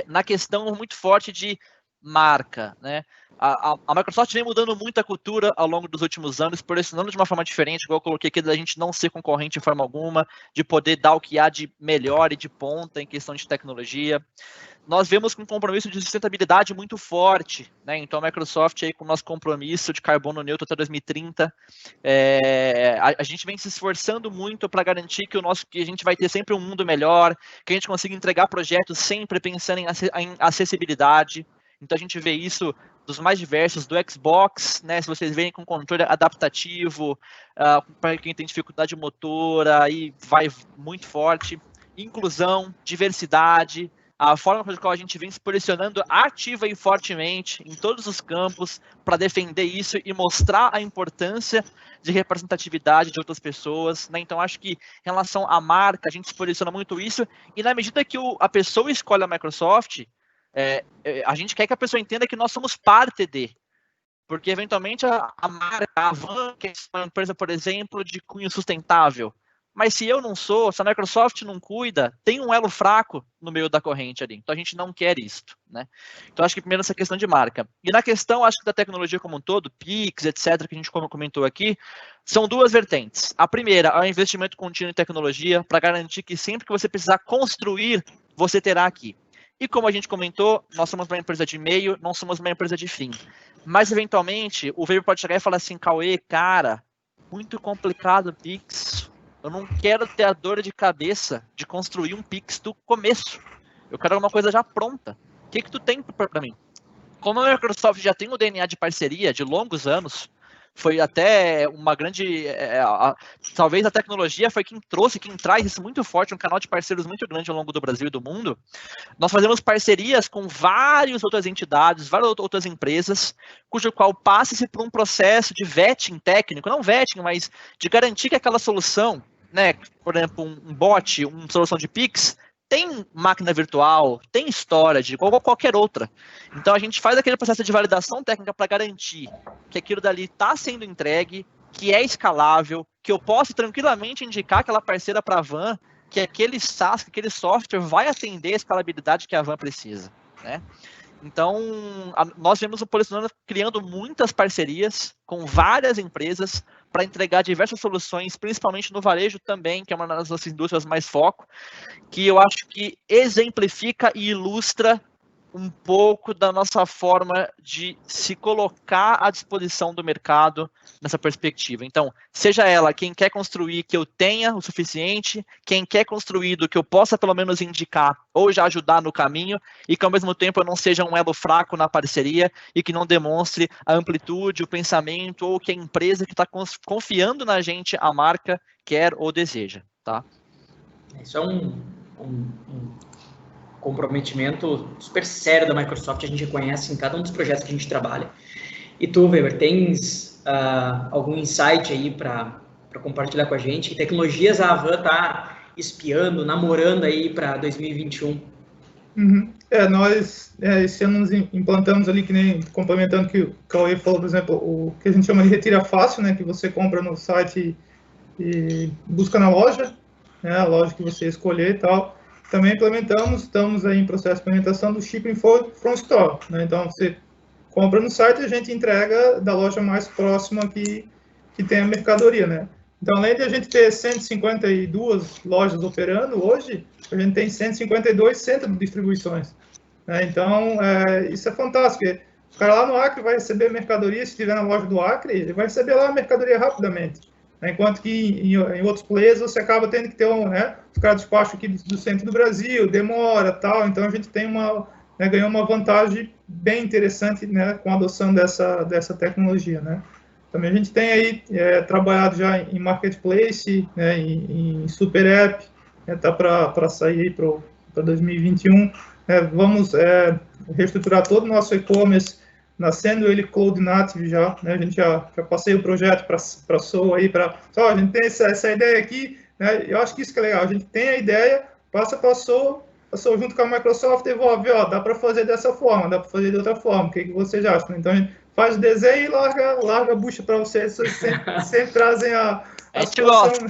na questão muito forte de marca, né? A Microsoft vem mudando muito a cultura ao longo dos últimos anos, posicionando de uma forma diferente, igual eu coloquei aqui, da gente não ser concorrente de forma alguma, de poder dar o que há de melhor e de ponta em questão de tecnologia. Nós vemos com um compromisso de sustentabilidade muito forte, né? Então a Microsoft aí com o nosso compromisso de carbono neutro até 2030, a gente vem se esforçando muito para garantir que a gente vai ter sempre um mundo melhor, que a gente consiga entregar projetos sempre pensando em acessibilidade. Então a gente vê isso dos mais diversos, do Xbox, né? Se vocês verem com controle adaptativo, para quem tem dificuldade motora, aí vai muito forte. Inclusão, diversidade, a forma pela qual a gente vem se posicionando ativa e fortemente em todos os campos para defender isso e mostrar a importância de representatividade de outras pessoas, né? Então acho que em relação à marca, a gente se posiciona muito isso, e na medida que a pessoa escolhe a Microsoft, a gente quer que a pessoa entenda que nós somos parte de, porque eventualmente a marca, a Van, que é uma empresa, por exemplo, de cunho sustentável, mas se eu não sou, se a Microsoft não cuida, tem um elo fraco no meio da corrente ali. Então a gente não quer isto, né? Então acho que primeiro essa questão de marca. E na questão, acho que da tecnologia como um todo, Pix, etc., que a gente comentou aqui, são duas vertentes. A primeira é o investimento contínuo em tecnologia para garantir que sempre que você precisar construir, você terá aqui. E como a gente comentou, nós somos uma empresa de meio, não somos uma empresa de fim. Mas, eventualmente, o Weber pode chegar e falar assim, Cauê, cara, muito complicado o Pix. Eu não quero ter a dor de cabeça de construir um Pix do começo. Eu quero uma coisa já pronta. O que tu tem para mim? Como a Microsoft já tem um DNA de parceria de longos anos, foi até uma grande... talvez a tecnologia foi quem trouxe, quem traz isso muito forte, um canal de parceiros muito grande ao longo do Brasil e do mundo. Nós fazemos parcerias com várias outras entidades, várias outras empresas, cujo qual passa-se por um processo de vetting técnico, não vetting, mas de garantir que aquela solução, né, por exemplo, um bot, uma solução de Pix, tem máquina virtual, tem storage, ou qualquer outra. Então a gente faz aquele processo de validação técnica para garantir que aquilo dali está sendo entregue, que é escalável, que eu posso tranquilamente indicar aquela parceira para a van que aquele SaaS, que aquele software vai atender a escalabilidade que a van precisa, né? Então, nós vemos o Policionando criando muitas parcerias com várias empresas para entregar diversas soluções, principalmente no varejo também, que é uma das nossas indústrias mais foco, que eu acho que exemplifica e ilustra um pouco da nossa forma de se colocar à disposição do mercado nessa perspectiva. Então, seja ela quem quer construir que eu tenha o suficiente, quem quer construir do que eu possa pelo menos indicar ou já ajudar no caminho, e que ao mesmo tempo eu não seja um elo fraco na parceria e que não demonstre a amplitude, o pensamento ou que a empresa que está confiando na gente, a marca, quer ou deseja, tá? Isso é um comprometimento super sério da Microsoft, a gente reconhece em cada um dos projetos que a gente trabalha. E tu, Weber, tens algum insight aí para compartilhar com a gente? Que tecnologias a Avan está espiando, namorando aí para 2021? Nós esse ano nos implantamos ali, que nem complementando o que o Cauê falou, por exemplo, o que a gente chama de retira fácil, né, que você compra no site e busca na loja, né, a loja que você escolher e tal. Também estamos aí em processo de implementação do Shipping from Store, né? Então, você compra no site e a gente entrega da loja mais próxima que tem a mercadoria, né? Então, além de a gente ter 152 lojas operando hoje, a gente tem 152 centros de distribuições, né? Então, isso é fantástico. O cara lá no Acre vai receber mercadoria, se estiver na loja do Acre, ele vai receber lá a mercadoria rapidamente. Enquanto que em outros players você acaba tendo que ter os caras despacham aqui do centro do Brasil, demora, tal. Então a gente tem ganhou uma vantagem bem interessante, né, com a adoção dessa tecnologia, né. Também a gente tem aí trabalhado já em marketplace, né, em super app, tá para sair para 2021. Vamos reestruturar todo o nosso e-commerce, nascendo ele Cloud Native já, né? A gente já passei o projeto para a SOA aí, a gente tem essa ideia aqui, né? Eu acho que isso que é legal, a gente tem a ideia, passa para a SOA junto com a Microsoft devolve, dá para fazer dessa forma, dá para fazer de outra forma, o que vocês acham? Então a gente faz o desenho e larga a bucha para vocês, sempre trazem a situação,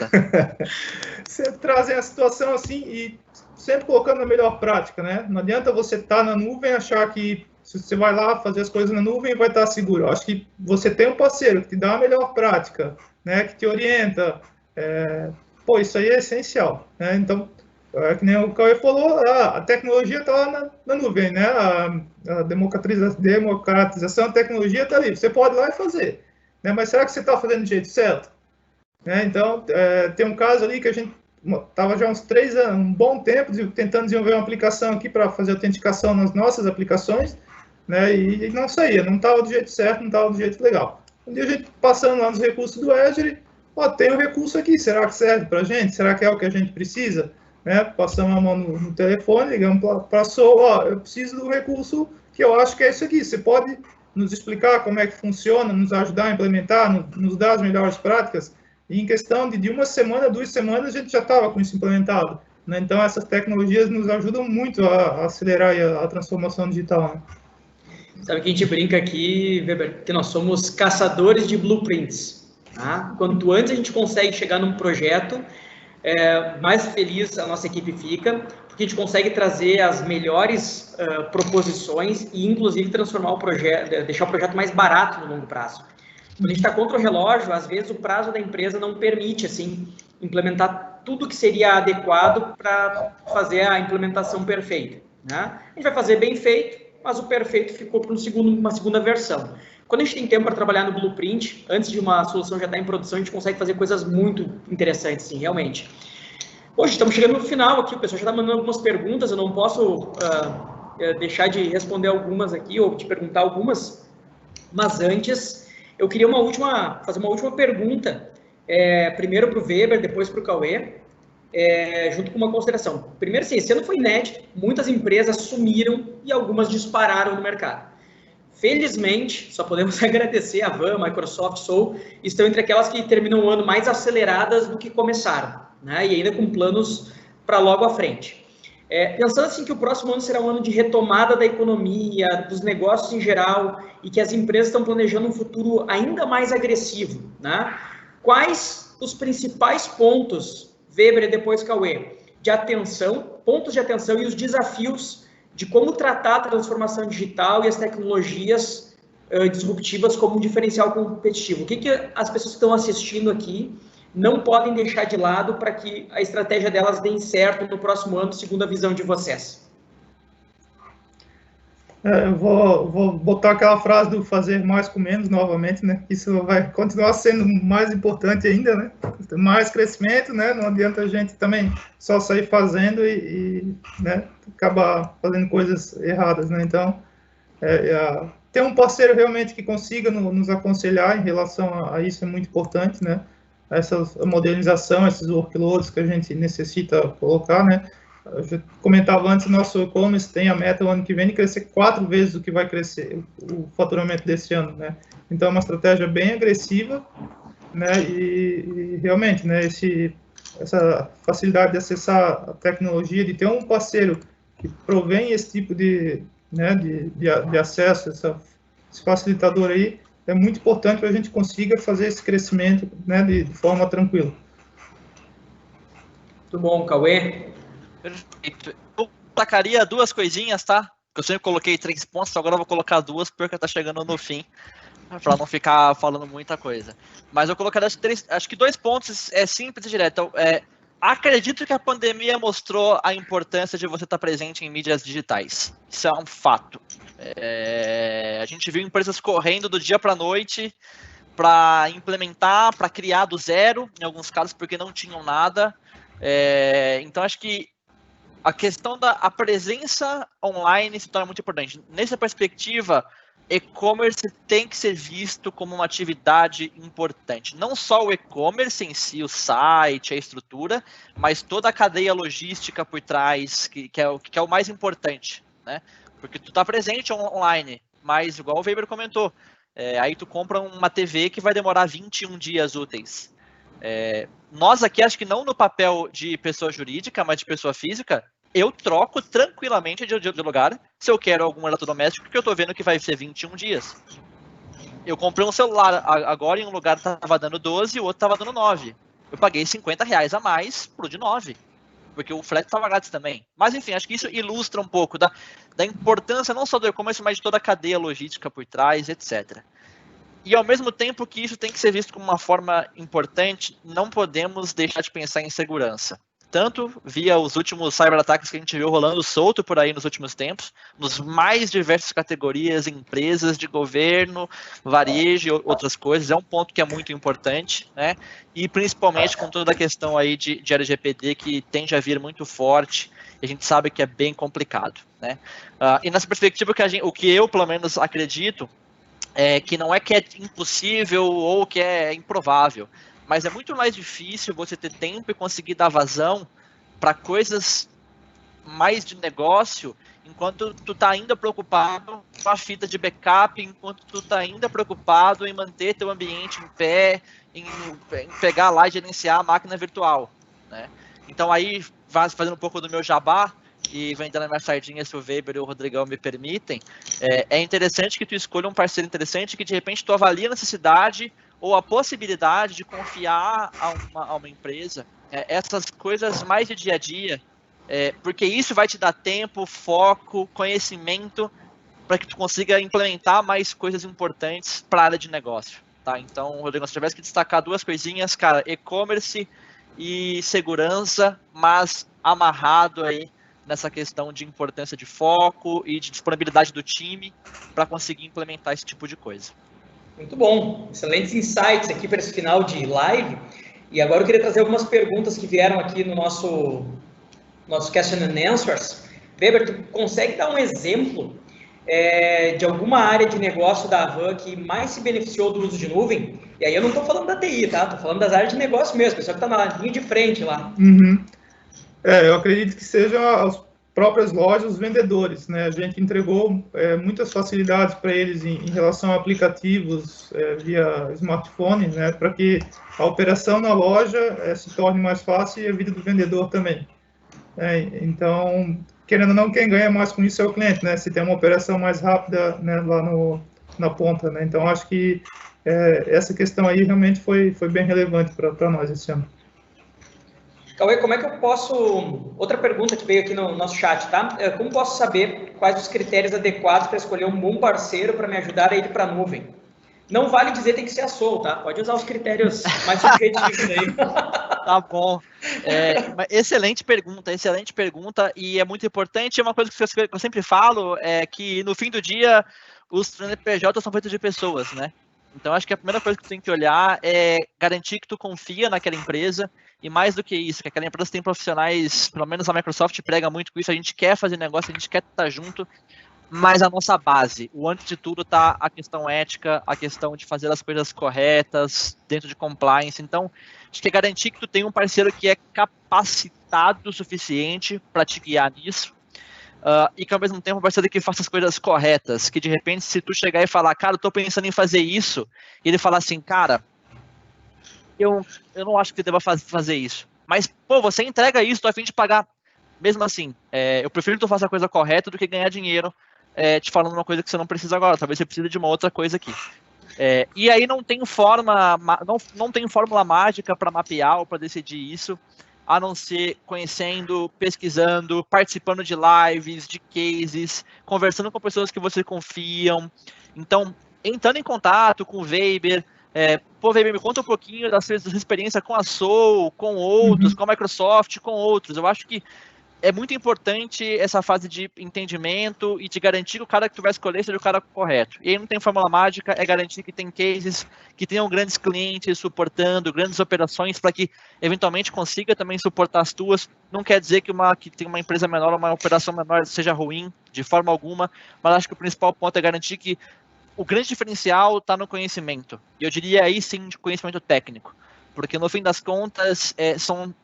sempre trazem a situação assim e sempre colocando a melhor prática, né? Não adianta você estar na nuvem e achar que se você vai lá fazer as coisas na nuvem, vai estar seguro. Eu acho que você tem um parceiro que te dá a melhor prática, né, que te orienta. Isso aí é essencial, né? Então, que nem o Cauê falou, a tecnologia está lá na nuvem, né? A democratização da tecnologia está ali. Você pode ir lá e fazer, né? Mas será que você está fazendo do jeito certo? Né? Então, tem um caso ali que a gente estava já uns 3 anos, um bom tempo, tentando desenvolver uma aplicação aqui para fazer autenticação nas nossas aplicações, né, e não saía, não estava do jeito certo, não estava do jeito legal. Um dia a gente passando lá nos recursos do Azure, tem um recurso aqui, será que serve para a gente? Será que é o que a gente precisa? Né? Passamos a mão no telefone, ligamos para a SOA, eu preciso do recurso que eu acho que é isso aqui, você pode nos explicar como é que funciona, nos ajudar a implementar, nos dar as melhores práticas? E em questão de 1 semana, 2 semanas, a gente já estava com isso implementado, né? Então, essas tecnologias nos ajudam muito a acelerar a transformação digital, né? Sabe que a gente brinca aqui, Weber, que nós somos caçadores de blueprints. Tá? Quanto antes a gente consegue chegar num projeto, mais feliz a nossa equipe fica, porque a gente consegue trazer as melhores proposições e, inclusive, transformar o projeto, deixar o projeto mais barato no longo prazo. Quando a gente está contra o relógio, às vezes o prazo da empresa não permite, assim, implementar tudo que seria adequado para fazer a implementação perfeita, né? A gente vai fazer bem feito, mas o perfeito ficou para uma segunda versão. Quando a gente tem tempo para trabalhar no blueprint, antes de uma solução já estar em produção, a gente consegue fazer coisas muito interessantes, sim, realmente. Hoje estamos chegando no final aqui, o pessoal já está mandando algumas perguntas, eu não posso deixar de responder algumas aqui, ou de perguntar algumas, mas antes, eu queria fazer uma última pergunta, primeiro para o Weber, depois para o Cauê, junto com uma consideração. Primeiro, sim, esse ano foi inédito, muitas empresas sumiram e algumas dispararam no mercado. Felizmente, só podemos agradecer a Van, Microsoft, Soul, estão entre aquelas que terminam o ano mais aceleradas do que começaram, né? E ainda com planos para logo à frente. Pensando assim que o próximo ano será um ano de retomada da economia, dos negócios em geral, e que as empresas estão planejando um futuro ainda mais agressivo, né? Quais os principais pontos, Weber e depois Cauê, pontos de atenção e os desafios de como tratar a transformação digital e as tecnologias disruptivas como um diferencial competitivo? O que as pessoas que estão assistindo aqui não podem deixar de lado para que a estratégia delas dê certo no próximo ano, segundo a visão de vocês? Eu vou botar aquela frase do fazer mais com menos novamente, né? Isso vai continuar sendo mais importante ainda, né? Mais crescimento, né? Não adianta a gente também só sair fazendo e né, acabar fazendo coisas erradas, né? Então, ter um parceiro realmente que consiga nos aconselhar em relação a isso é muito importante, né? Essa modernização, esses workloads que a gente necessita colocar, né? Eu já comentava antes, nosso e-commerce tem a meta o ano que vem de crescer 4 vezes o que vai crescer o faturamento desse ano, né? Então é uma estratégia bem agressiva, né? E realmente, né? Essa facilidade de acessar a tecnologia, de ter um parceiro que provém esse tipo de acesso, esse facilitador aí, é muito importante para a gente consiga fazer esse crescimento, né? De forma tranquila. Muito bom, Cauê. Perfeito. Eu tacaria 2 coisinhas, tá? Eu sempre coloquei 3 pontos, agora eu vou colocar 2 porque tá chegando no fim, para não ficar falando muita coisa. Mas eu colocaria acho que 2 pontos simples e direto. Acredito que a pandemia mostrou a importância de você estar presente em mídias digitais. Isso é um fato. A gente viu empresas correndo do dia para a noite para implementar, para criar do zero, em alguns casos porque não tinham nada. Então acho que a questão da presença online se torna muito importante. Nessa perspectiva, e-commerce tem que ser visto como uma atividade importante. Não só o e-commerce em si, o site, a estrutura, mas toda a cadeia logística por trás, que é o mais importante, né? Porque tu está presente online, mas igual o Weber comentou, aí tu compra uma TV que vai demorar 21 dias úteis. Nós aqui, acho que não no papel de pessoa jurídica, mas de pessoa física, eu troco tranquilamente de lugar se eu quero algum eletrodoméstico, porque eu estou vendo que vai ser 21 dias. Eu comprei um celular agora em um lugar que estava dando 12 e o outro estava dando 9. Eu paguei R$50 a mais pro de 9, porque o frete estava grátis também. Mas enfim, acho que isso ilustra um pouco da importância não só do e-commerce, mas de toda a cadeia logística por trás, etc. E ao mesmo tempo que isso tem que ser visto como uma forma importante, não podemos deixar de pensar em segurança. Tanto via os últimos cyberataques que a gente viu rolando solto por aí nos últimos tempos, nos mais diversas categorias, empresas de governo, varejo e outras coisas, é um ponto que é muito importante, né? E principalmente com toda a questão aí de LGPD que tende a vir muito forte, e a gente sabe que é bem complicado, né? E nessa perspectiva, o que eu pelo menos acredito, que não é que é impossível ou que é improvável, mas é muito mais difícil você ter tempo e conseguir dar vazão para coisas mais de negócio, enquanto tu tá ainda preocupado com a fita de backup, enquanto tu tá ainda preocupado em manter teu ambiente em pé, em pegar lá e gerenciar a máquina virtual, né? Então aí, fazendo um pouco do meu jabá, e vendendo a minha sardinha, se o Weber e o Rodrigão me permitem, é interessante que tu escolha um parceiro interessante que de repente tu avalie a necessidade, ou a possibilidade de confiar a uma empresa essas coisas mais de dia a dia, porque isso vai te dar tempo, foco, conhecimento para que tu consiga implementar mais coisas importantes para a área de negócio, tá? Então, Rodrigo, se tivesse que destacar duas coisinhas, cara, e-commerce e segurança, mas amarrado aí nessa questão de importância de foco e de disponibilidade do time para conseguir implementar esse tipo de coisa. Muito bom, excelentes insights aqui para esse final de live. E agora eu queria trazer algumas perguntas que vieram aqui no nosso Question and Answers. Weber, tu consegue dar um exemplo de alguma área de negócio da Avan que mais se beneficiou do uso de nuvem? E aí eu não estou falando da TI, tá? Estou falando das áreas de negócio mesmo, pessoal que está na linha de frente lá. Uhum. Eu acredito que sejam as próprias lojas, os vendedores, né? A gente entregou muitas facilidades para eles em relação a aplicativos via smartphone, né? Para que a operação na loja se torne mais fácil e a vida do vendedor também. Então, querendo ou não, quem ganha mais com isso é o cliente, né? Se tem uma operação mais rápida, né, lá na ponta, né? Então, acho que essa questão aí realmente foi bem relevante para nós esse ano. Cauê, como é que eu posso... Outra pergunta que veio aqui no nosso chat, tá? Como posso saber quais os critérios adequados para escolher um bom parceiro para me ajudar a ir para a nuvem? Não vale dizer tem que ser a Soul, tá? Pode usar os critérios mais subjetivos aí. Tá bom. Excelente pergunta, e é muito importante. Uma coisa que eu sempre falo é que no fim do dia os CNPJs são feitos de pessoas, né? Então acho que a primeira coisa que tu tem que olhar é garantir que tu confia naquela empresa, e mais do que isso, que aquela empresa tem profissionais, pelo menos a Microsoft prega muito com isso, a gente quer fazer negócio, a gente quer estar junto, mas a nossa base, o antes de tudo tá a questão ética, a questão de fazer as coisas corretas, dentro de compliance. Então, acho que é garantir que tu tem um parceiro que é capacitado o suficiente para te guiar nisso, e que ao mesmo tempo um parceiro que faça as coisas corretas, que de repente se tu chegar e falar, cara, eu tô pensando em fazer isso, e ele falar assim, cara, eu não acho que você deva fazer isso, mas, pô, você entrega isso, tô a fim de pagar. Mesmo assim, eu prefiro que tu faça a coisa correta do que ganhar dinheiro te falando uma coisa que você não precisa agora, talvez você precise de uma outra coisa aqui. E aí não tem fórmula mágica para mapear ou para decidir isso, a não ser conhecendo, pesquisando, participando de lives, de cases, conversando com pessoas que você confiam. Então, entrando em contato com o Weber, Weber, me conta um pouquinho da sua experiência com a Soul, com outros, com a Microsoft, com outros. Eu acho que é muito importante essa fase de entendimento e de garantir que o cara que tu vai escolher seja o cara correto. E aí não tem fórmula mágica, é garantir que tem cases, que tenham grandes clientes suportando, grandes operações para que eventualmente consiga também suportar as tuas. Não quer dizer que tem uma empresa menor ou uma operação menor seja ruim, de forma alguma, mas acho que o principal ponto é garantir que o grande diferencial está no conhecimento. E eu diria aí sim de conhecimento técnico. Porque no fim das contas,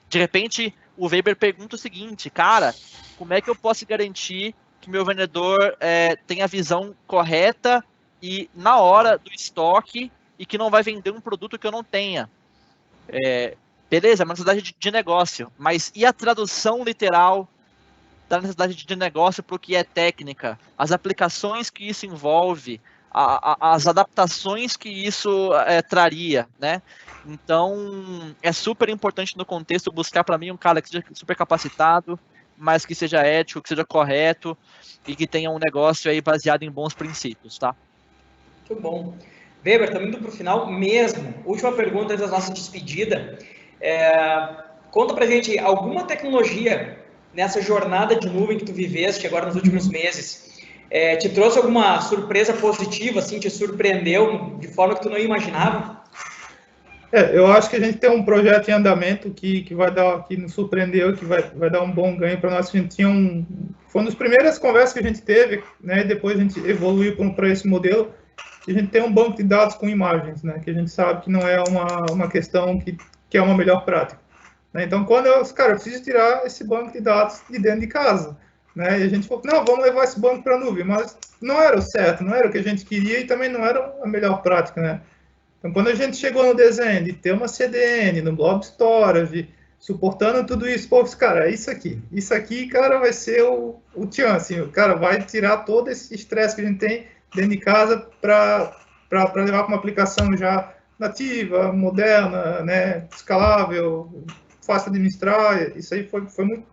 de repente, o Weber pergunta o seguinte, cara, como é que eu posso garantir que meu vendedor tenha a visão correta e na hora do estoque e que não vai vender um produto que eu não tenha? Beleza, é uma necessidade de negócio, mas e a tradução literal da necessidade de negócio para o que é técnica? As aplicações que isso envolve, as adaptações que isso traria, né? Então, é super importante no contexto buscar para mim um cara que seja super capacitado, mas que seja ético, que seja correto e que tenha um negócio aí baseado em bons princípios, tá? Muito bom. Weber, estamos indo para o final mesmo. Última pergunta antes da nossa despedida. Conta pra gente alguma tecnologia nessa jornada de nuvem que tu viveste agora nos últimos meses, te trouxe alguma surpresa positiva, assim, te surpreendeu de forma que tu não imaginava? Eu acho que a gente tem um projeto em andamento que nos surpreendeu, que vai dar um bom ganho para nós. A gente tinha foi uma das primeiras conversas que a gente teve, né? Depois a gente evoluiu para esse modelo, que a gente tem um banco de dados com imagens, né? Que a gente sabe que não é uma questão que é uma melhor prática, né? Então, quando eu preciso tirar esse banco de dados de dentro de casa, né? E a gente falou, não, vamos levar esse banco para a nuvem, mas não era o certo, não era o que a gente queria e também não era a melhor prática, né? Então, quando a gente chegou no desenho de ter uma CDN, no Blob Storage, suportando tudo isso, pô, cara, isso aqui, cara, vai ser o tchan, assim, o cara vai tirar todo esse estresse que a gente tem dentro de casa para levar para uma aplicação já nativa, moderna, né, escalável, fácil de administrar. Isso aí foi muito,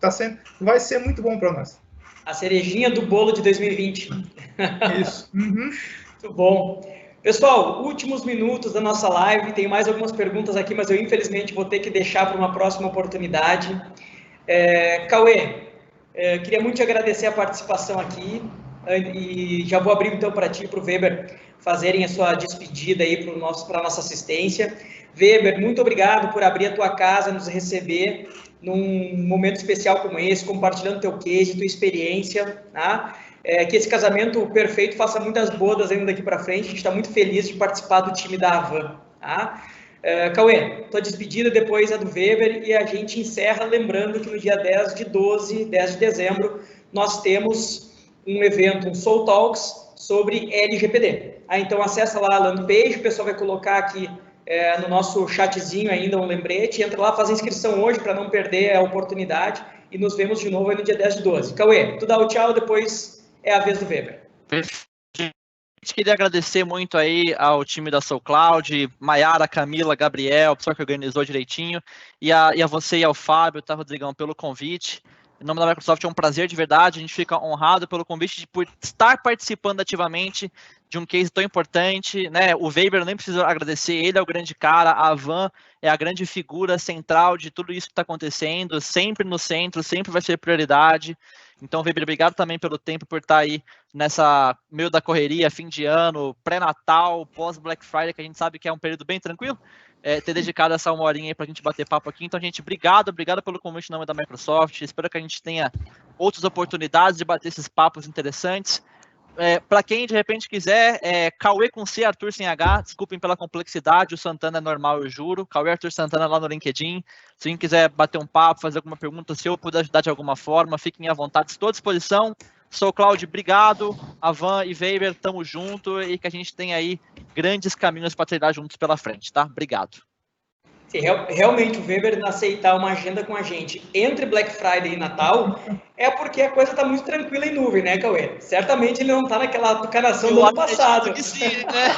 vai ser muito bom para nós. A cerejinha do bolo de 2020. Isso. Uhum. Muito bom. Pessoal, últimos minutos da nossa live. Tem mais algumas perguntas aqui, mas eu infelizmente vou ter que deixar para uma próxima oportunidade. Cauê, queria muito te agradecer a participação aqui e já vou abrir então para ti e para o Weber fazerem a sua despedida aí para a nossa assistência. Weber, muito obrigado por abrir a tua casa, nos receber num momento especial como esse, compartilhando teu case, tua experiência, tá? Que esse casamento perfeito faça muitas bodas ainda daqui para frente. A gente está muito feliz de participar do time da Avan, tá? Cauê, tua despedida depois é do Weber e a gente encerra lembrando que no dia 10 de dezembro, nós temos um evento, um Soul Talks, sobre LGPD. Então acessa lá a landing page, o pessoal vai colocar aqui no nosso chatzinho ainda um lembrete, entra lá, faz a inscrição hoje para não perder a oportunidade e nos vemos de novo aí no dia 10 de 12. Cauê, tu dá o tchau, depois é a vez do Weber. Queria agradecer muito aí ao time da SoulCloud, Maiara, Camila, Gabriel, o pessoal que organizou direitinho, e a você e ao Fábio, tá, Rodrigão, pelo convite. Em nome da Microsoft é um prazer de verdade, a gente fica honrado pelo convite por estar participando ativamente de um case tão importante, né? O Weber, nem preciso agradecer, ele é o grande cara, a Avan é a grande figura central de tudo isso que está acontecendo, sempre no centro, sempre vai ser prioridade. Então, Weber, obrigado também pelo tempo, por estar aí nessa meio da correria, fim de ano, pré-natal, pós-Black Friday, que a gente sabe que é um período bem tranquilo. Ter dedicado essa uma horinha aí para a gente bater papo aqui. Então, gente, obrigado pelo convite em nome da Microsoft. Espero que a gente tenha outras oportunidades de bater esses papos interessantes. Para quem de repente quiser, Cauê com C, Arthur sem H, desculpem pela complexidade, o Santana é normal, eu juro. Cauê Arthur Santana lá no LinkedIn. Se alguém quiser bater um papo, fazer alguma pergunta, se eu puder ajudar de alguma forma, fiquem à vontade, estou à disposição. SoulCloud, obrigado. Avan e Weber, tamo junto e que a gente tenha aí grandes caminhos para trilhar juntos pela frente, tá? Obrigado. Sim, realmente, o Weber aceitar uma agenda com a gente entre Black Friday e Natal é porque a coisa está muito tranquila em nuvem, né, Cauê? Certamente ele não está naquela tucanação do ano passado. Que sim, né?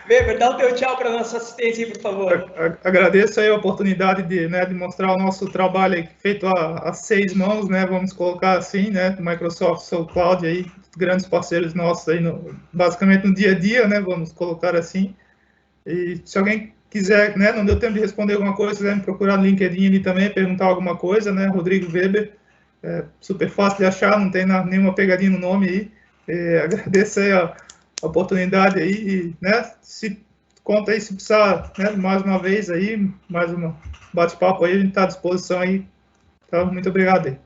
Weber, dá o teu tchau para a nossa assistência aí, por favor. Agradeço aí a oportunidade de mostrar o nosso trabalho aí, feito a 6 mãos, né? Vamos colocar assim, né? Microsoft, SoulCloud aí, grandes parceiros nossos aí, basicamente no dia a dia, né? Vamos colocar assim. E se alguém quiser, né, não deu tempo de responder alguma coisa, quiser me procurar no LinkedIn ali também, perguntar alguma coisa, né, Rodrigo Weber, super fácil de achar, não tem nenhuma pegadinha no nome aí, agradeço aí a oportunidade aí, e, né, conta aí se precisar, né, mais uma vez aí, mais um bate-papo aí, a gente está à disposição aí, tá, muito obrigado aí.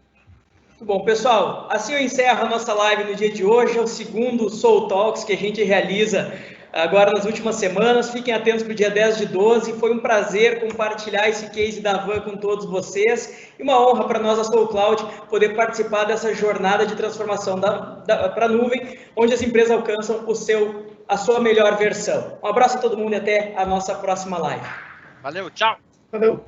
Muito bom, pessoal, assim eu encerro a nossa live no dia de hoje, é o segundo Soul Talks que a gente realiza agora nas últimas semanas. Fiquem atentos para o dia 10 de 12. Foi um prazer compartilhar esse case da Avan com todos vocês e uma honra para nós, a SoulCloud, poder participar dessa jornada de transformação para a nuvem, onde as empresas alcançam a sua melhor versão. Um abraço a todo mundo e até a nossa próxima live. Valeu, tchau! Valeu!